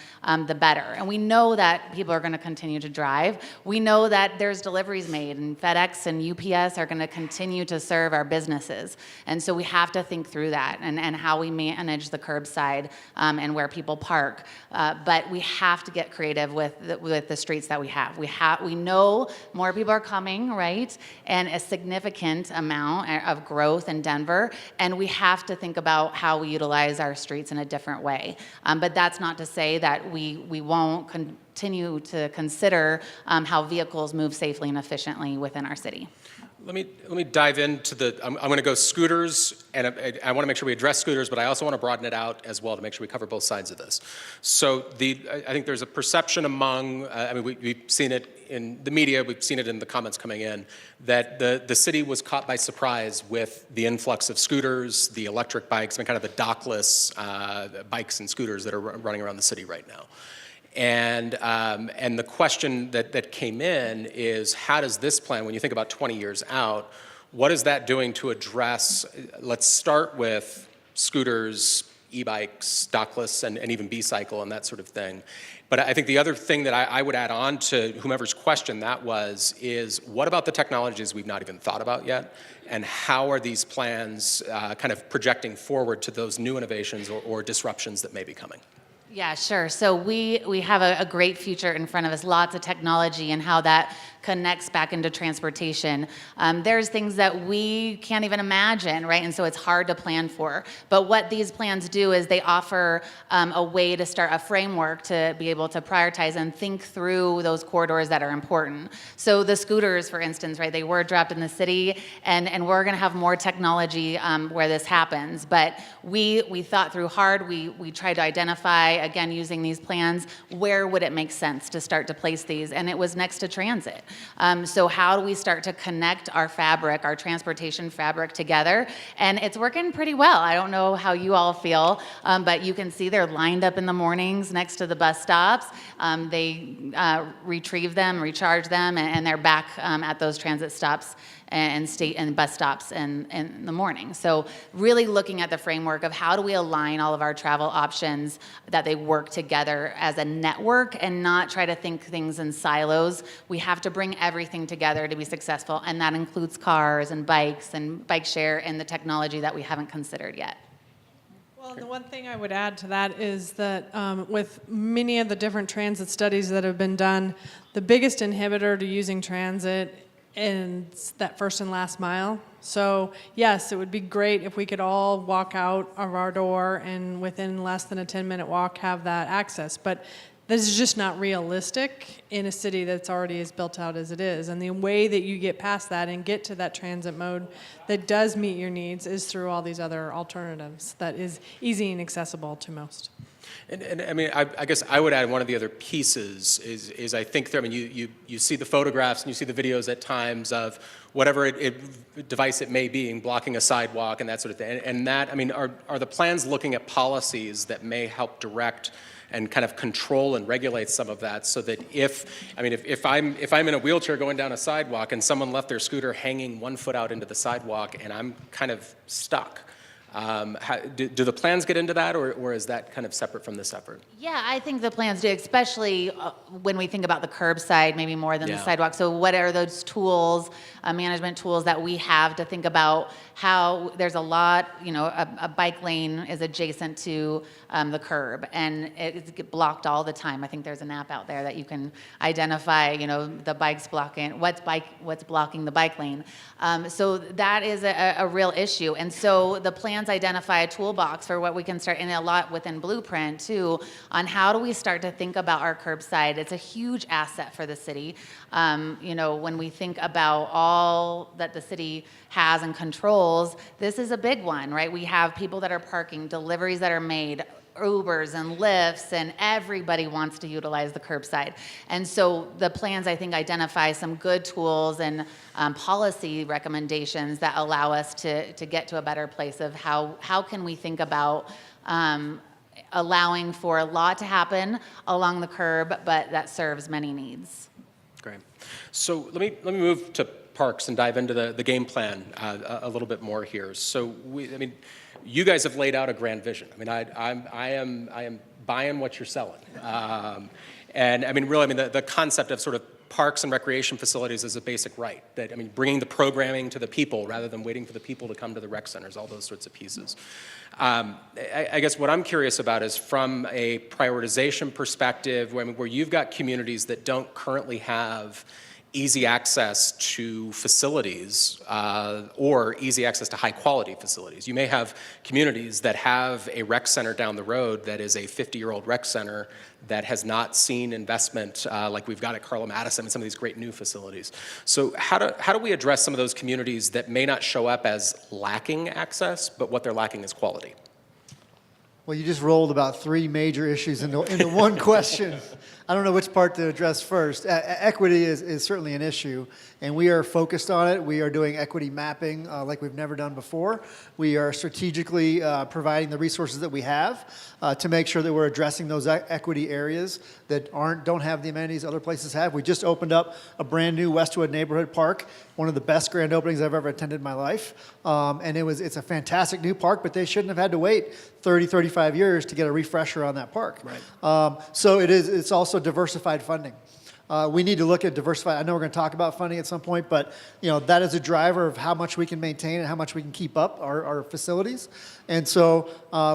Speaker 8: the better. And we know that people are gonna continue to drive. We know that there's deliveries made and FedEx and UPS are gonna continue to serve our businesses. And so we have to think through that and how we manage the curbside and where people park. But we have to get creative with the streets that we have. We know more people are coming, right? And a significant amount of growth in Denver. And we have to think about how we utilize our streets in a different way. But that's not to say that we won't continue to consider how vehicles move safely and efficiently within our city.
Speaker 1: Let me dive into I'm going to go scooters, and I want to make sure we address scooters, but I also want to broaden it out as well to make sure we cover both sides of this. So I think there's a perception among, we've seen it in the media, we've seen it in the comments coming in, that the city was caught by surprise with the influx of scooters, the electric bikes, kind of the dockless bikes and scooters that are running around the city right now. And the question that came in is, how does this plan, when you think about 20 years out, what is that doing to address, let's start with scooters, e-bikes, dockless, and even B-cycle and that sort of thing. But I think the other thing that I would add on to whomever's question that is what about the technologies we've not even thought about yet? And how are these plans kind of projecting forward to those new innovations or disruptions that may be coming?
Speaker 8: Yeah, sure. So we have a great future in front of us, lots of technology and how that connects back into transportation. There's things that we can't even imagine, right? And so it's hard to plan for. But what these plans do is they offer a way to start a framework to be able to prioritize and think through those corridors that are important. So the scooters, for instance, right? They were dropped in the city, and we're going to have more technology where this happens. But we thought through hard. We tried to identify, again, using these plans, where would it make sense to start to place these? And it was next to transit. So how do we start to connect our fabric, our transportation fabric together? And it's working pretty well. I don't know how you all feel, but you can see they're lined up in the mornings next to the bus stops. They retrieve them, recharge them, and they're back at those transit stops and bus stops in the morning. So really looking at the framework of how do we align all of our travel options that they work together as a network and not try to think things in silos. We have to bring bring everything together to be successful, and that includes cars and bikes and bike share and the technology that we haven't considered yet.
Speaker 6: Well, the one thing I would add to that is that with many of the different transit studies that have been done, the biggest inhibitor to using transit is that first and last mile. So yes, it would be great if we could all walk out of our door and within less than a 10-minute walk have that access. But this is just not realistic in a city that's already as built out as it is. And the way that you get past that and get to that transit mode that does meet your needs is through all these other alternatives that is easy and accessible to most.
Speaker 1: And I mean, I guess I would add one of the other pieces is I think there, I mean, you see the photographs and you see the videos at times of whatever device it may be, blocking a sidewalk and that sort of thing. And that, I mean, are the plans looking at policies that may help direct and kind of control and regulate some of that, so that if I'm in a wheelchair going down a sidewalk and someone left their scooter hanging 1 foot out into the sidewalk and I'm kind of stuck, do the plans get into that, or is that kind of separate from this effort?
Speaker 8: Yeah, I think the plans do, especially when we think about the curbside, maybe more than the sidewalk. So what are those tools, management tools that we have to think about how there's a lot, a bike lane is adjacent to the curb and it's blocked all the time. I think there's an app out there that you can identify, the bike's blocking, what's blocking the bike lane. So that is a real issue. And so the plans identify a toolbox for what we can start, and a lot within Blueprint too, on how do we start to think about our curbside. It's a huge asset for the city. When we think about all that the city has and controls, this is a big one, right? We have people that are parking, deliveries that are made, Ubers and Lyfts, and everybody wants to utilize the curbside. And so the plans, I think, identify some good tools and policy recommendations that allow us to get to a better place of how can we think about allowing for a lot to happen along the curb, but that serves many needs.
Speaker 1: Great. So let me move to parks and dive into the game plan a little bit more here. So you guys have laid out a grand vision. I mean, I am buying what you're selling. And I mean, really, the concept of sort of parks and recreation facilities is a basic right. That, I mean, bringing the programming to the people rather than waiting for the people to come to the rec centers, all those sorts of pieces. I guess what I'm curious about is from a prioritization perspective, where you've got communities that don't currently have easy access to facilities or easy access to high quality facilities. You may have communities that have a rec center down the road that is a 50-year-old rec center that has not seen investment like we've got at Carlo Madison and some of these great new facilities. So how do we address some of those communities that may not show up as lacking access, but what they're lacking is quality?
Speaker 4: Well, you just rolled about 3 major issues into one question. I don't know which part to address first. Equity is certainly an issue, and we are focused on it. We are doing equity mapping like we've never done before. We are strategically providing the resources that we have to make sure that we're addressing those equity areas that don't have the amenities other places have. We just opened up a brand new Westwood neighborhood park, one of the best grand openings I've ever attended in my life. And it's a fantastic new park, but they shouldn't have had to wait 30, 35 years to get a refresher on that park.
Speaker 1: Right.
Speaker 4: So it's also diversified funding. We need to look at diversified. I know we're going to talk about funding at some point, but that is a driver of how much we can maintain and how much we can keep up our facilities. And so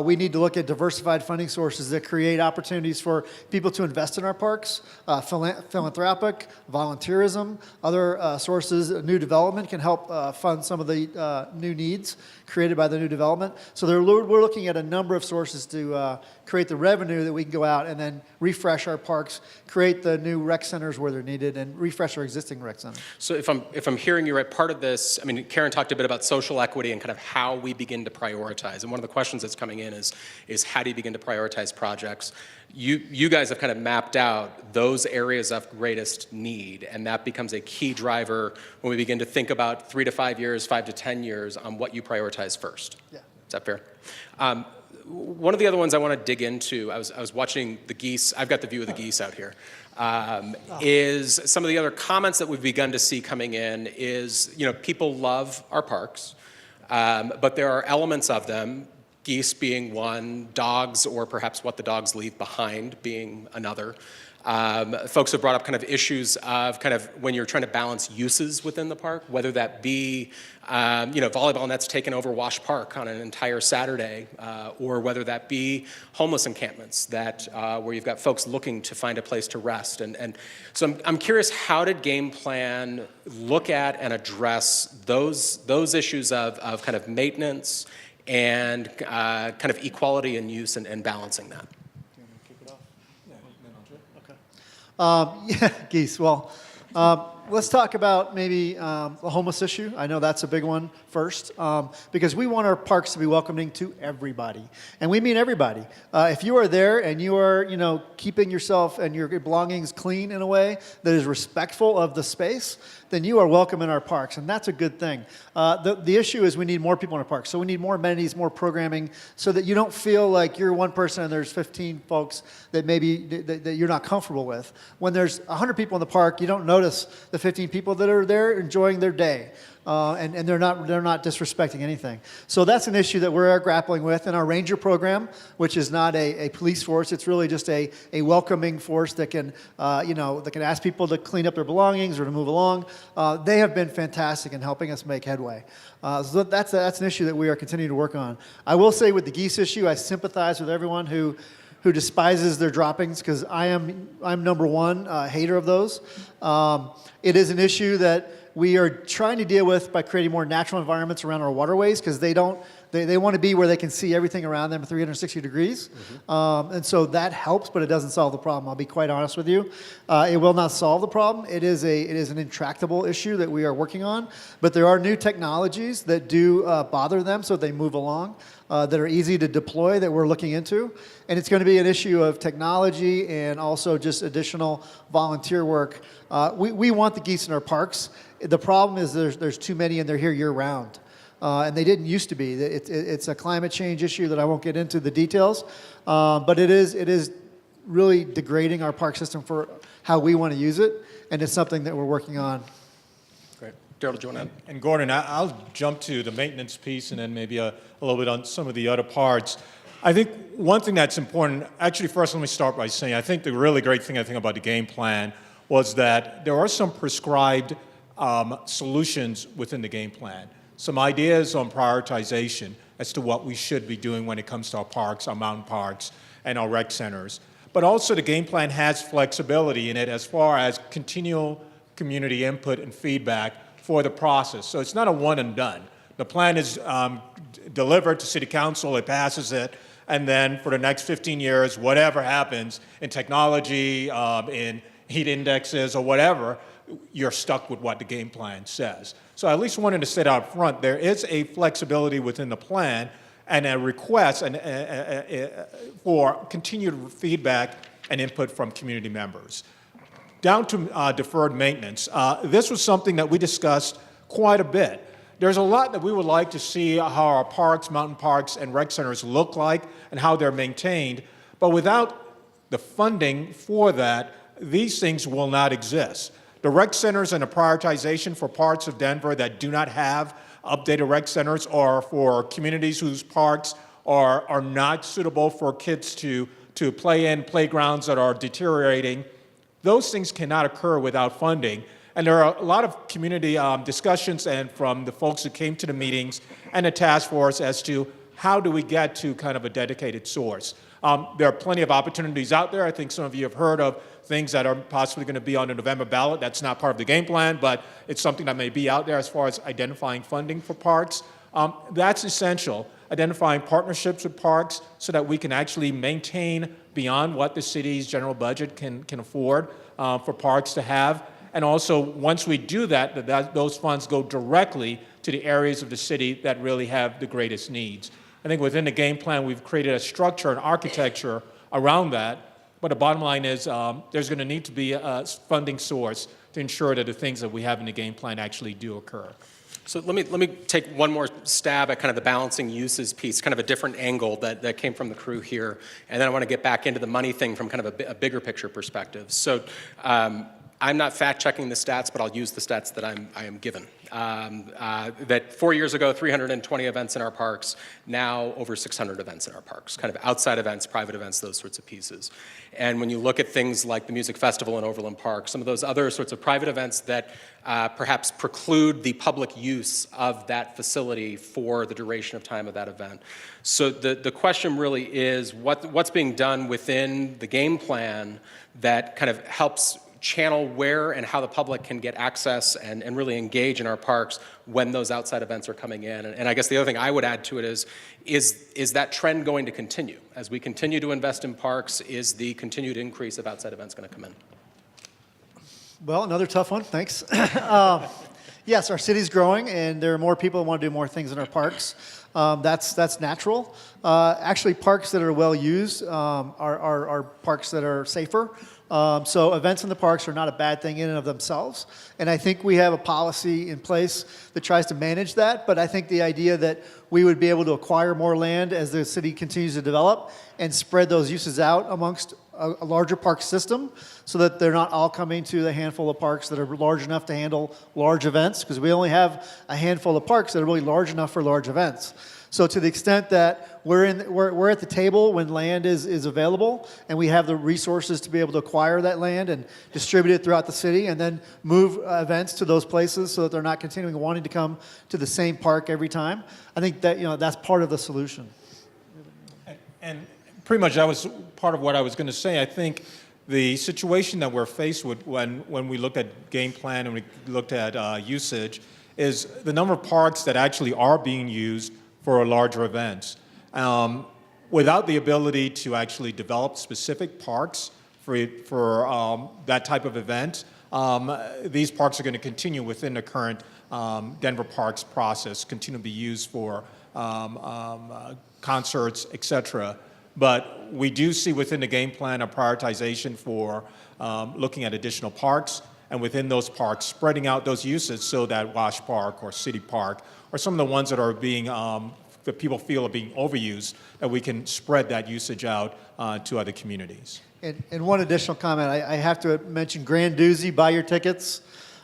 Speaker 4: we need to look at diversified funding sources that create opportunities for people to invest in our parks, philanthropic, volunteerism, other sources. New development can help fund some of the new needs created by the new development. So we're looking at a number of sources to create the revenue that we can go out and then refresh our parks, create the new rec centers where they're needed, and refresh our existing rec centers.
Speaker 1: So if I'm hearing you right, part of this, I mean, Karen talked a bit about social equity and kind of how we begin to prioritize. And one of the questions that's coming in is how do you begin to prioritize projects? You guys have kind of mapped out those areas of greatest need, and that becomes a key driver when we begin to think about 3 to 5 years, 5 to 10 years on what you prioritize first.
Speaker 4: Yeah.
Speaker 1: Is that fair? One of the other ones I want to dig into, I was watching the geese. I've got the view of the geese out here. Is some of the other comments that we've begun to see coming in is, people love our parks, but there are elements of them, geese being one, dogs or perhaps what the dogs leave behind being another, Folks have brought up kind of issues of kind of when you're trying to balance uses within the park, whether that be, volleyball nets taken over Wash Park on an entire Saturday, or whether that be homeless encampments that where you've got folks looking to find a place to rest. And so I'm curious, how did game plan look at and address those issues of kind of maintenance and kind of equality in use and balancing that?
Speaker 4: Yeah, Geese. Well, let's talk about maybe the homeless issue. I know that's a big one first, because we want our parks to be welcoming to everybody, and we mean everybody. If you are there and you are, keeping yourself and your belongings clean in a way that is respectful of the space, then you are welcome in our parks, and that's a good thing. The issue is we need more people in our parks, so we need more amenities, more programming, so that you don't feel like you're one person and there's 15 folks that maybe that you're not comfortable with. When there's 100 people in the park, you don't notice the 15 people that are there enjoying their day. And they're not disrespecting anything. So that's an issue that we're grappling with in our ranger program, which is not a police force. It's really just a welcoming force that can that can ask people to clean up their belongings or to move along. They have been fantastic in helping us make headway. So that's an issue that we are continuing to work on. I will say with the geese issue, I sympathize with everyone who despises their droppings, because I'm number one hater of those. It is an issue that we are trying to deal with by creating more natural environments around our waterways, because they want to be where they can see everything around them 360 degrees. And so that helps, but it doesn't solve the problem. I'll be quite honest with you. It will not solve the problem. It is an intractable issue that we are working on, but there are new technologies that do bother them, so they move along, that are easy to deploy, that we're looking into. And it's going to be an issue of technology and also just additional volunteer work. We want the geese in our parks. The problem is there's too many and they're here year round. And they didn't used to be. It's a climate change issue that I won't get into the details, but it is really degrading our park system for how we want to use it, and it's something that we're working on.
Speaker 1: Great. Daryl, do you want to add?
Speaker 7: And Gordon, I'll jump to the maintenance piece and then maybe a little bit on some of the other parts. I think one thing that's important, actually first let me start by saying I think the really great thing about the game plan was that there are some prescribed solutions within the game plan. Some ideas on prioritization as to what we should be doing when it comes to our parks, our mountain parks, and our rec centers. But also the game plan has flexibility in it as far as continual community input and feedback for the process. So it's not a one and done. The plan is delivered to City Council, it passes it, and then for the next 15 years, whatever happens in technology, in heat indexes or whatever, you're stuck with what the game plan says. So I at least wanted to say out front, there is a flexibility within the plan and a request for continued feedback and input from community members. Down to deferred maintenance. This was something that we discussed quite a bit. There's a lot that we would like to see how our parks, mountain parks, and rec centers look like and how they're maintained, but without the funding for that, these things will not exist. The rec centers and the prioritization for parts of Denver that do not have updated rec centers, or for communities whose parks are not suitable for kids to play in, playgrounds that are deteriorating, those things cannot occur without funding. And there are a lot of community discussions and from the folks who came to the meetings and the task force as to how do we get to kind of a dedicated source. There are plenty of opportunities out there. I think some of you have heard of things that are possibly going to be on the November ballot. That's not part of the game plan, but it's something that may be out there as far as identifying funding for parks. That's essential, identifying partnerships with parks so that we can actually maintain beyond what the city's general budget can afford for parks to have. And also, once we do that, those funds go directly to the areas of the city that really have the greatest needs. I think within the game plan, we've created a structure and architecture around that. But the bottom line is there's going to need to be a funding source to ensure that the things that we have in the game plan actually do occur.
Speaker 1: So let me take one more stab at kind of the balancing uses piece, kind of a different angle that came from the crew here. And then I want to get back into the money thing from kind of a bigger picture perspective. So I'm not fact-checking the stats, but I'll use the stats that I am given. That 4 years ago, 320 events in our parks, now over 600 events in our parks, kind of outside events, private events, those sorts of pieces. And when you look at things like the Music Festival in Overland Park, some of those other sorts of private events that perhaps preclude the public use of that facility for the duration of time of that event. So the question really is what's being done within the game plan that kind of helps channel where and how the public can get access and really engage in our parks when those outside events are coming in. And I guess the other thing I would add to it is that trend going to continue? As we continue to invest in parks, is the continued increase of outside events going to come in?
Speaker 4: Well, another tough one, thanks. Yes, our city's growing, and there are more people who want to do more things in our parks. That's natural. Actually, parks that are well used are parks that are safer. So events in the parks are not a bad thing in and of themselves. And I think we have a policy in place that tries to manage that. But I think the idea that we would be able to acquire more land as the city continues to develop and spread those uses out amongst a larger park system so that they're not all coming to the handful of parks that are large enough to handle large events, because we only have a handful of parks that are really large enough for large events. So to the extent that we're at the table when land is available, and we have the resources to be able to acquire that land and distribute it throughout the city, and then move events to those places so that they're not continuing wanting to come to the same park every time, I think that that's part of the solution.
Speaker 7: And pretty much that was part of what I was going to say. I think the situation that we're faced with when we looked at game plan and we looked at usage is the number of parks that actually are being used for larger events. Without the ability to actually develop specific parks for that type of event, these parks are going to continue within the current Denver Parks process, continue to be used for concerts, etc. But we do see within the game plan a prioritization for looking at additional parks, and within those parks, spreading out those uses so that Wash Park or City Park or some of the ones that are being, that people feel are being overused, that we can spread that usage out to other communities.
Speaker 4: And one additional comment, I have to mention Grand Doozy, buy your tickets.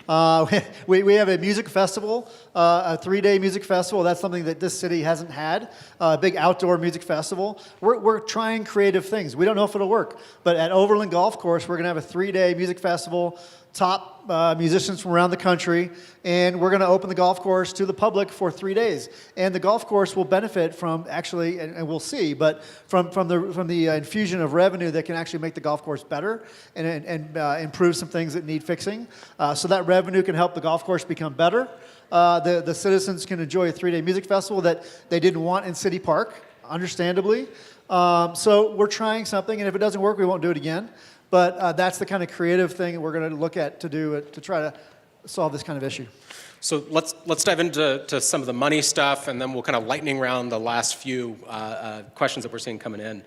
Speaker 4: We have a music festival, a 3-day music festival. That's something that this city hasn't had, a big outdoor music festival. We're trying creative things. We don't know if it'll work, but at Overland Golf Course, we're going to have a 3-day music festival, top musicians from around the country, and we're going to open the golf course to the public for 3 days. And the golf course will benefit from actually, and we'll see, but from the infusion of revenue that can actually make the golf course better and improve some things that need fixing. So that revenue can help the golf course become better. The citizens can enjoy a 3-day music festival that they didn't want in City Park, understandably. So we're trying something, and if it doesn't work, we won't do it again. But that's the kind of creative thing we're going to look at to do to try to solve this kind of issue.
Speaker 1: So let's dive into some of the money stuff, and then we'll kind of lightning round the last few questions that we're seeing coming in.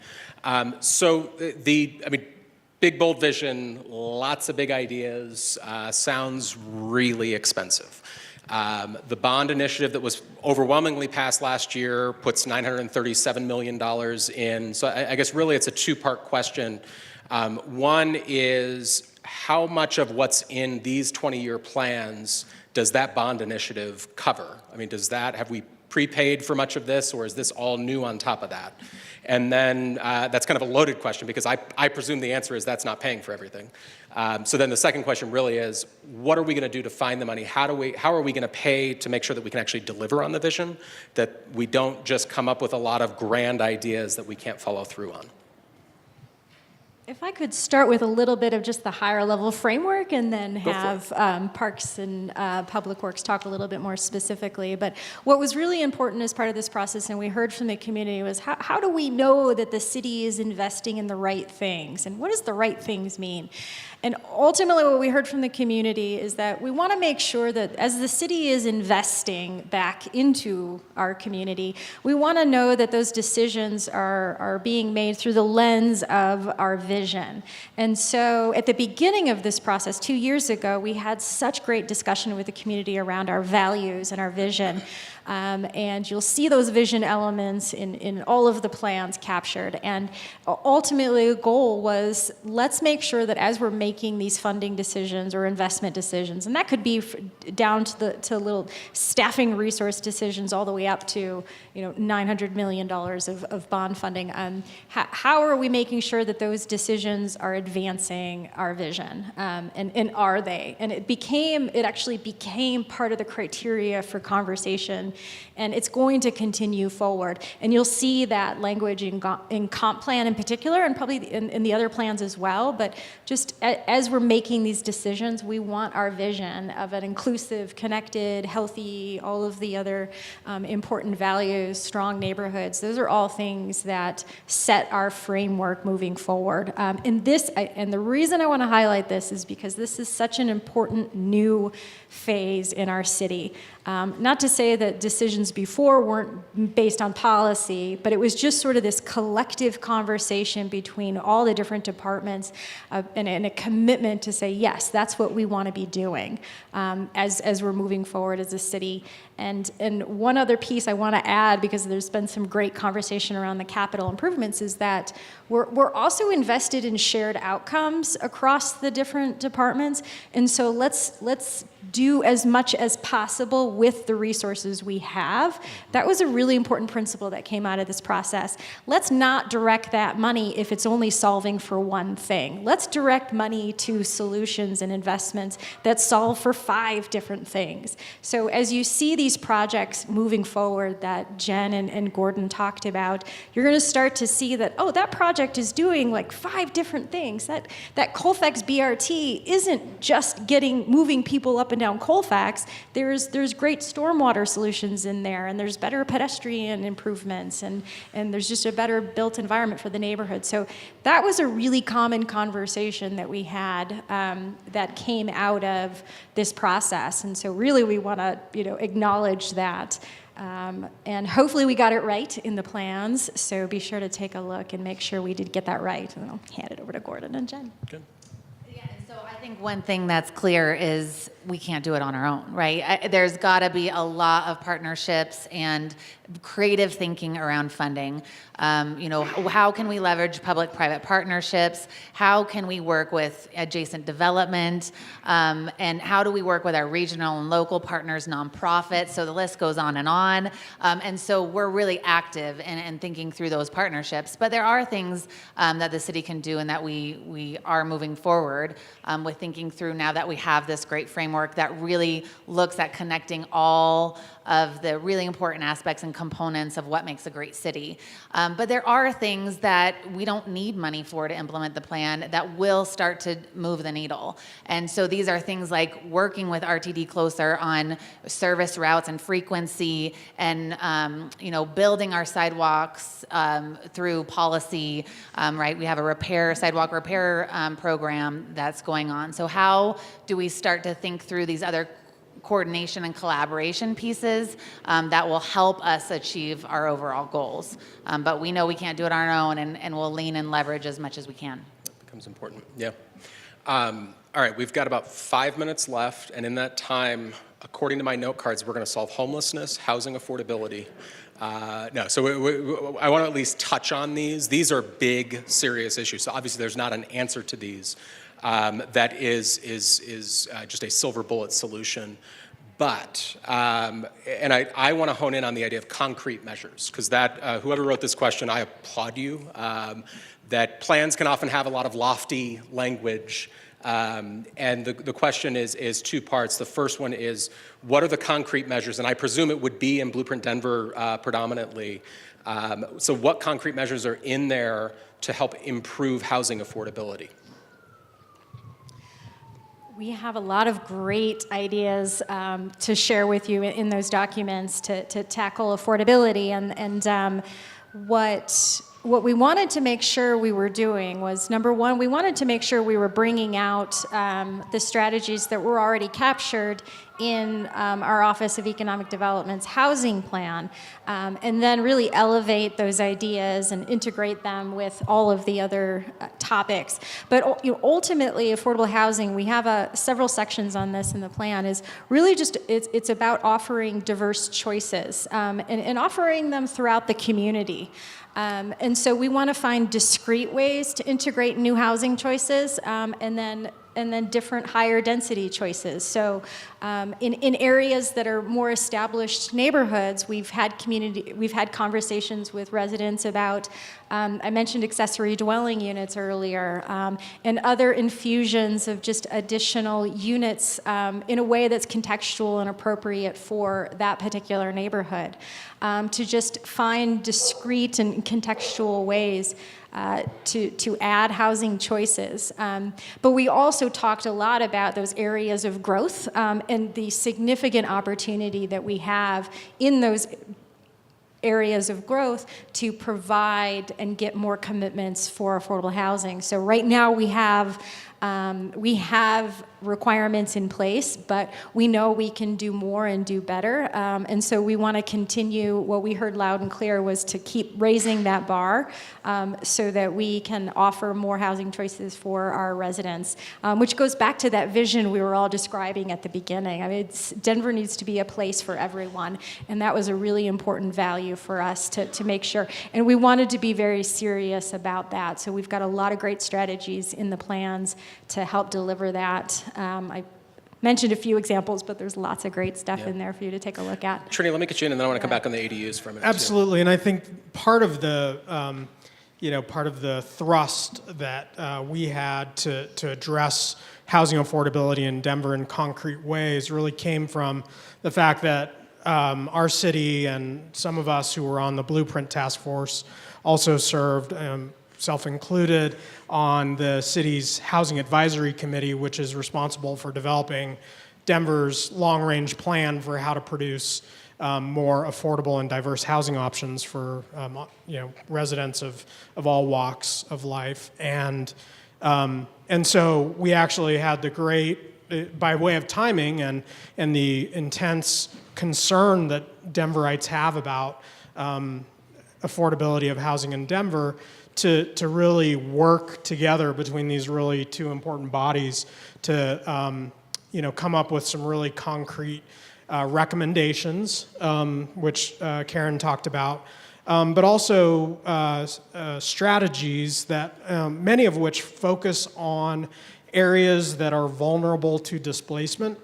Speaker 1: Big, bold vision, lots of big ideas, sounds really expensive. The bond initiative that was overwhelmingly passed last year puts $937 million in. So I guess really it's a two-part question. One is, how much of what's in these 20-year plans does that bond initiative cover? I mean, have we prepaid for much of this, or is this all new on top of that? And then that's kind of a loaded question, because I presume the answer is that's not paying for everything. So then the second question really is, what are we going to do to find the money? How are we going to pay to make sure that we can actually deliver on the vision, that we don't just come up with a lot of grand ideas that we can't follow through on?
Speaker 3: If I could start with a little bit of just the higher level framework, and then have Parks and Public Works talk a little bit more specifically. But what was really important as part of this process, and we heard from the community, was how do we know that the city is investing in the right things? And what does the right things mean? And ultimately what we heard from the community is that we want to make sure that as the city is investing back into our community, we want to know that those decisions are being made through the lens of our vision. And so at the beginning of this process, 2 years ago, we had such great discussion with the community around our values and our vision. And you'll see those vision elements in all of the plans captured. And ultimately, the goal was, let's make sure that as we're making making these funding decisions or investment decisions, and that could be down to little staffing resource decisions all the way up to $900 million of bond funding. How are we making sure that those decisions are advancing our vision, and are they? And it actually became part of the criteria for conversation, and it's going to continue forward. And you'll see that language in comp plan in particular, and probably in the other plans as well. But just as we're making these decisions, we want our vision of an inclusive, connected, healthy, all of the other important values, strong neighborhoods. Those are all things that set our framework moving forward. And the reason I want to highlight this is because this is such an important new phase in our city. Not to say that decisions before weren't based on policy, but it was just sort of this collective conversation between all the different departments and a commitment to say, yes, that's what we want to be doing as we're moving forward as a city. And one other piece I want to add, because there's been some great conversation around the capital improvements, is that we're also invested in shared outcomes across the different departments. And so let's do as much as possible with the resources we have. That was a really important principle that came out of this process. Let's not direct that money if it's only solving for one thing. Let's direct money to solutions and investments that solve for 5 different things. So as you see these projects moving forward that Jen and Gordon talked about, you're going to start to see that, that project is doing like 5 different things. That Colfax BRT isn't just moving people up and down Colfax. There's great stormwater solutions in there, and there's better pedestrian improvements, and there's just a better built environment for the neighborhood. So that was a really common conversation that we had that came out of this process. And so really we want to acknowledge that. And hopefully we got it right in the plans. So be sure to take a look and make sure we did get that right. And I'll hand it over to Gordon and Jen.
Speaker 1: Good.
Speaker 8: Yeah, so I think one thing that's clear is we can't do it on our own, right? There's got to be a lot of partnerships and creative thinking around funding. How can we leverage public-private partnerships? How can we work with adjacent development? And how do we work with our regional and local partners, nonprofits? So the list goes on. And so we're really active in thinking through those partnerships. But there are things that the city can do and that we are moving forward with thinking through now that we have this great framework that really looks at connecting all of the really important aspects and components of what makes a great city. But there are things that we don't need money for to implement the plan that will start to move the needle. And so these are things like working with RTD closer on service routes and frequency, and building our sidewalks through policy, right? We have a sidewalk repair program that's going on. So how do we start to think through these other coordination and collaboration pieces that will help us achieve our overall goals? But we know we can't do it on our own, and we'll lean and leverage as much as we can.
Speaker 1: That becomes important, yeah. All right, we've got about 5 minutes left, and in that time, according to my note cards, we're going to solve homelessness, housing affordability. I want to at least touch on these. These are big, serious issues. So obviously there's not an answer to these that is just a silver bullet solution. But, and I want to hone in on the idea of concrete measures, because whoever wrote this question, I applaud you. That plans can often have a lot of lofty language. And the question is 2 parts. The first one is, what are the concrete measures? And I presume it would be in Blueprint Denver predominantly. So what concrete measures are in there to help improve housing affordability?
Speaker 3: We have a lot of great ideas to share with you in those documents to tackle affordability. And what we wanted to make sure we were doing was, number one, we wanted to make sure we were bringing out the strategies that were already captured in our Office of Economic Development's housing plan, and then really elevate those ideas and integrate them with all of the other topics. But ultimately, affordable housing, we have several sections on this in the plan, is really just, it's about offering diverse choices and offering them throughout the community. And so we want to find discrete ways to integrate new housing choices, and then and then different higher density choices. So in areas that are more established neighborhoods, we've had conversations with residents about, I mentioned accessory dwelling units earlier, and other infusions of just additional units in a way that's contextual and appropriate for that particular neighborhood, to just find discrete and contextual ways to add housing choices. But we also talked a lot about those areas of growth and the significant opportunity that we have in those areas of growth to provide and get more commitments for affordable housing. So right now we have requirements in place, but we know we can do more and do better. And so we want to continue. What we heard loud and clear was to keep raising that bar so that we can offer more housing choices for our residents, which goes back to that vision we were all describing at the beginning. I mean, Denver needs to be a place for everyone, and that was a really important value for us to make sure. And we wanted to be very serious about that. So we've got a lot of great strategies in the plans to help deliver that. I mentioned a few examples, but there's lots of great stuff in there for you to take a look at.
Speaker 1: Trini, let me get you in, and then I want to come back on the ADUs for a minute.
Speaker 5: Absolutely, and I think part of the thrust that we had to address housing affordability in Denver in concrete ways really came from the fact that our city and some of us who were on the Blueprint Task Force also served, self-included, on the city's Housing Advisory Committee, which is responsible for developing Denver's long-range plan for how to produce more affordable and diverse housing options for residents of all walks of life. And so we actually had the great, by way of timing and the intense concern that Denverites have about affordability of housing in Denver, to really work together between these really two important bodies to come up with some really concrete recommendations, which Karen talked about, but also strategies that many of which focus on areas that are vulnerable to displacement.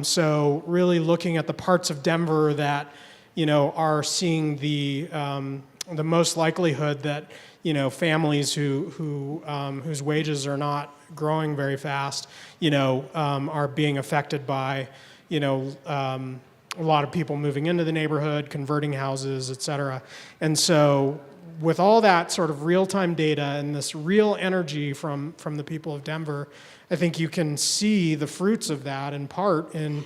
Speaker 5: So really looking at the parts of Denver that are seeing the most likelihood that families whose wages are not growing very fast, are being affected by, a lot of people moving into the neighborhood, converting houses, et cetera. And so with all that sort of real-time data and this real energy from the people of Denver, I think you can see the fruits of that in part in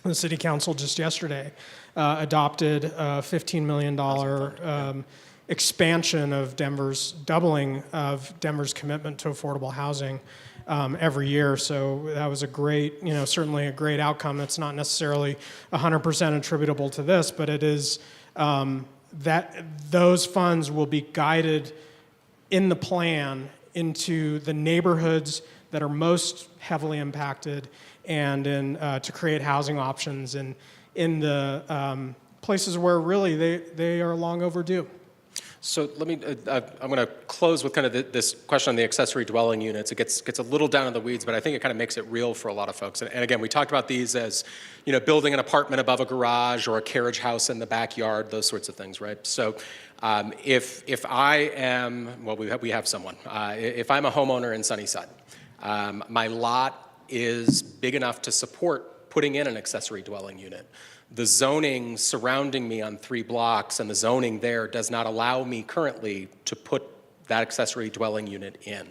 Speaker 5: the city council just yesterday adopted a $15 million expansion of doubling of Denver's commitment to affordable housing every year. So that was a great, certainly a great outcome. It's not necessarily 100% attributable to this, but it is that those funds will be guided in the plan into the neighborhoods that are most heavily impacted and to create housing options in the places where really they are long overdue.
Speaker 1: So let me, I'm going to close with kind of this question on the accessory dwelling units. It gets a little down in the weeds, but I think it kind of makes it real for a lot of folks. And again, we talked about these as, building an apartment above a garage or a carriage house in the backyard, those sorts of things, right? So if I am, well, we have someone. If I'm a homeowner in Sunnyside, my lot is big enough to support putting in an accessory dwelling unit. The zoning surrounding me on 3 blocks and the zoning there does not allow me currently to put that accessory dwelling unit in.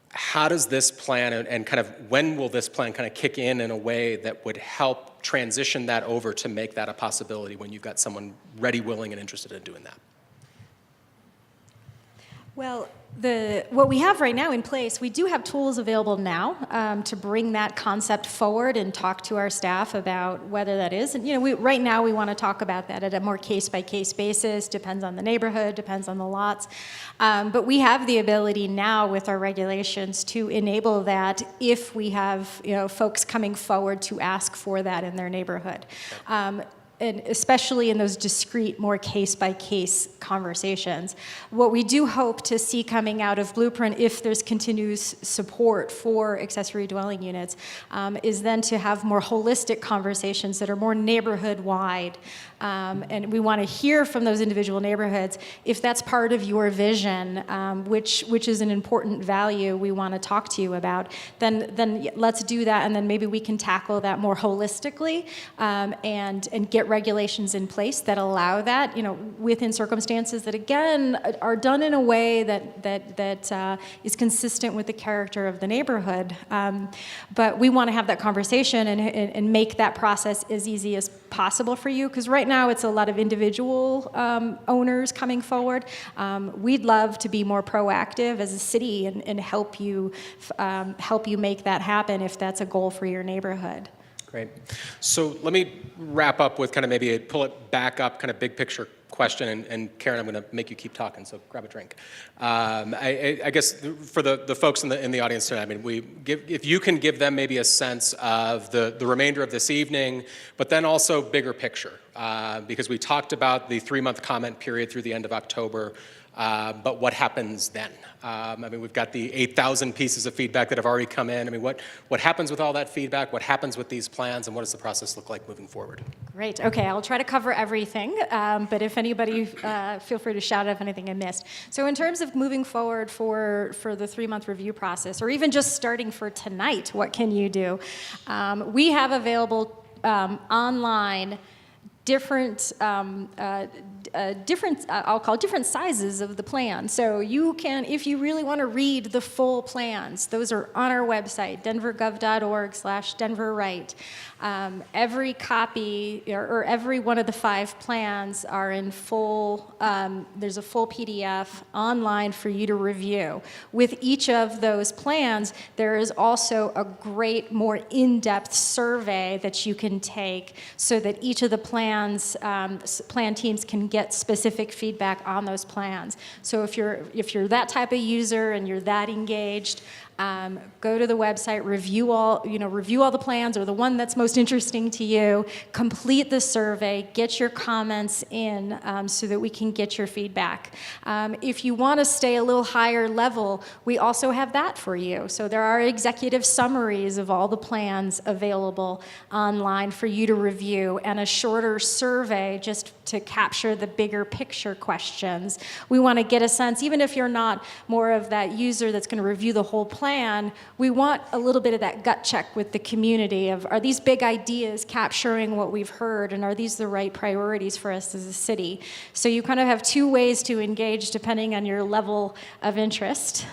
Speaker 1: How does this plan and kind of when will this plan kind of kick in a way that would help transition that over to make that a possibility when you've got someone ready, willing, and interested in doing that?
Speaker 3: Well, what we have right now in place, we do have tools available now to bring that concept forward and talk to our staff about whether that is. And right now we want to talk about that at a more case-by-case basis. Depends on the neighborhood, depends on the lots. But we have the ability now with our regulations to enable that if we have folks coming forward to ask for that in their neighborhood. and especially in those discrete, more case-by-case conversations. What we do hope to see coming out of Blueprint, if there's continuous support for accessory dwelling units, is then to have more holistic conversations that are more neighborhood-wide. And we want to hear from those individual neighborhoods if that's part of your vision, which is an important value we want to talk to you about. Then let's do that, and then maybe we can tackle that more holistically, and get regulations in place that allow that, within circumstances that again are done in a way that is consistent with the character of the neighborhood. But we want to have that conversation and make that process as easy as possible for you, because right now it's a lot of individual owners coming forward. We'd love to be more proactive as a city and help you make that happen if that's a goal for your neighborhood.
Speaker 1: Great. So let me wrap up with kind of maybe pull it back up, kind of big picture question, and Karen, I'm going to make you keep talking, so grab a drink. I guess for the folks in the audience tonight, if you can give them maybe a sense of the remainder of this evening, but then also bigger picture, because we talked about the 3-month comment period through the end of October. But what happens then? We've got the 8,000 pieces of feedback that have already come in. What happens with all that feedback? What happens with these plans? And what does the process look like moving forward?
Speaker 3: Great. Okay, I'll try to cover everything. But if anybody, feel free to shout out if anything I missed. So in terms of moving forward for the 3-month review process, or even just starting for tonight, what can you do? We have available online different I'll call different sizes of the plan. So you can, if you really want to read the full plans, those are on our website, denvergov.org/Denveright. Every copy or every one of the 5 plans are in full, there's a full PDF online for you to review. With each of those plans, there is also a great, more in-depth survey that you can take so that each of the plan teams can get specific feedback on those plans. So if you're that type of user and you're that engaged, go to the website, review all the plans or the one that's most interesting to you, complete the survey, get your comments in so that we can get your feedback. If you want to stay a little higher level, we also have that for you. So there are executive summaries of all the plans available online for you to review, and a shorter survey just to capture the bigger picture questions. We want to get a sense, even if you're not more of that user that's going to review the whole plan, we want a little bit of that gut check with the community of, are these big ideas capturing what we've heard, and are these the right priorities for us as a city? So you kind of have 2 ways to engage depending on your level of interest.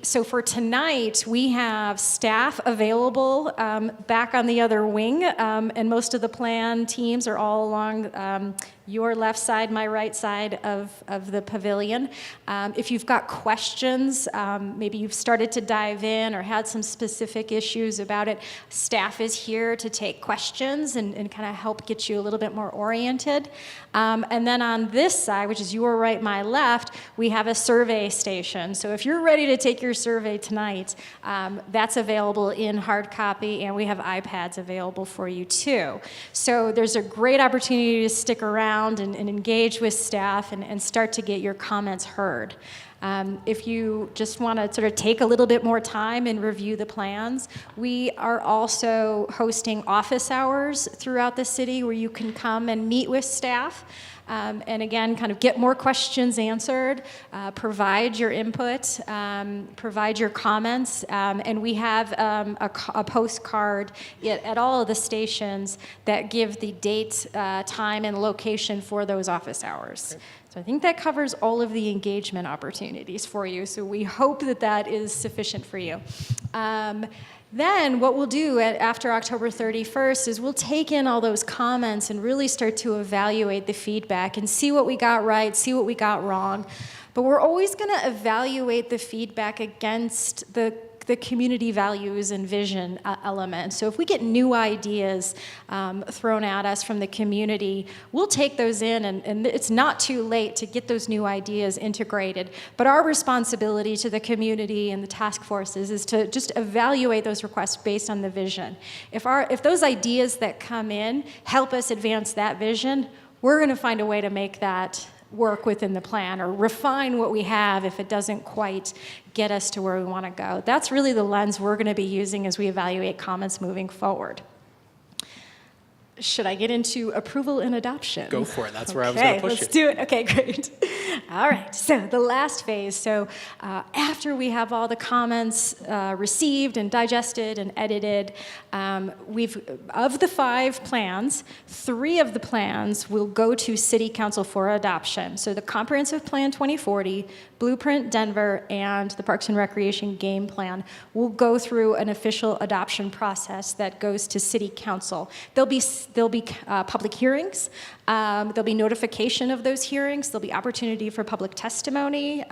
Speaker 3: So for tonight, we have staff available back on the other wing, and most of the plan teams are all along your left side, my right side of the pavilion. If you've got questions, maybe you've started to dive in or had some specific issues about it, staff is here to take questions and kind of help get you a little bit more oriented. And then on this side, which is your right, my left, we have a survey station. So if you're ready to take your survey tonight, that's available in hard copy, and we have iPads available for you too. So there's a great opportunity to stick around and engage with staff and start to get your comments heard. If you just want to sort of take a little bit more time and review the plans, we are also hosting office hours throughout the city where you can come and meet with staff. And again, kind of get more questions answered, provide your input, provide your comments, and we have a postcard at all of the stations that give the date, time, and location for those office hours. Great. So I think that covers all of the engagement opportunities for you, so we hope that that is sufficient for you. Then what we'll do after October 31st is we'll take in all those comments and really start to evaluate the feedback and see what we got right, see what we got wrong. But we're always going to evaluate the feedback against the the community values and vision element. So if we get new ideas thrown at us from the community, we'll take those in, and it's not too late to get those new ideas integrated. But our responsibility to the community and the task forces is to just evaluate those requests based on the vision. If those ideas that come in help us advance that vision, we're going to find a way to make that work within the plan or refine what we have if it doesn't quite get us to where we want to go. That's really the lens we're going to be using as we evaluate comments moving forward. Should I get into approval and adoption?
Speaker 1: Go for it. That's where I was going to push
Speaker 3: let's do it. Okay, great. All right, so the last phase. So after we have all the comments received and digested and edited, of the 5 plans, 3 of the plans will go to City Council for adoption. So the Comprehensive Plan 2040, Blueprint Denver, and the Parks and Recreation Game Plan will go through an official adoption process that goes to City Council. There'll be public hearings. There'll be notification of those hearings. There'll be opportunity for public testimony.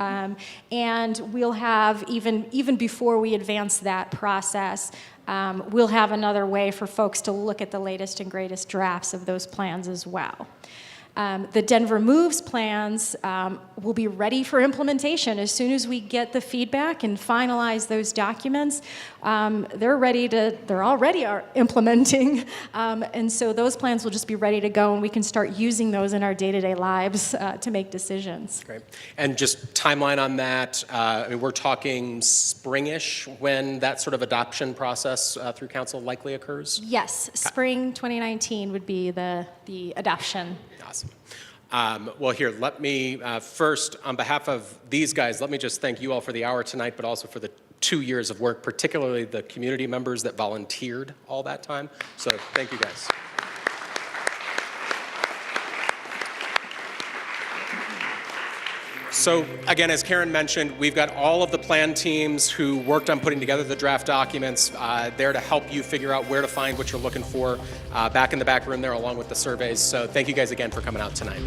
Speaker 3: And we'll have, even before we advance that process, we'll have another way for folks to look at the latest and greatest drafts of those plans as well. The Denver Moves plans will be ready for implementation as soon as we get the feedback and finalize those documents. They're already implementing, and so those plans will just be ready to go, and we can start using those in our day-to-day lives to make decisions.
Speaker 1: Great. And just timeline on that, we're talking springish when that sort of adoption process through council likely occurs?
Speaker 3: Yes, spring 2019 would be the adoption.
Speaker 1: Awesome. Well, here, let me first, on behalf of these guys, let me just thank you all for the hour tonight, but also for the 2 years of work, particularly the community members that volunteered all that time. So thank you guys. So again, as Karen mentioned, we've got all of the plan teams who worked on putting together the draft documents there to help you figure out where to find what you're looking for back in the back room there along with the surveys. So thank you guys again for coming out tonight.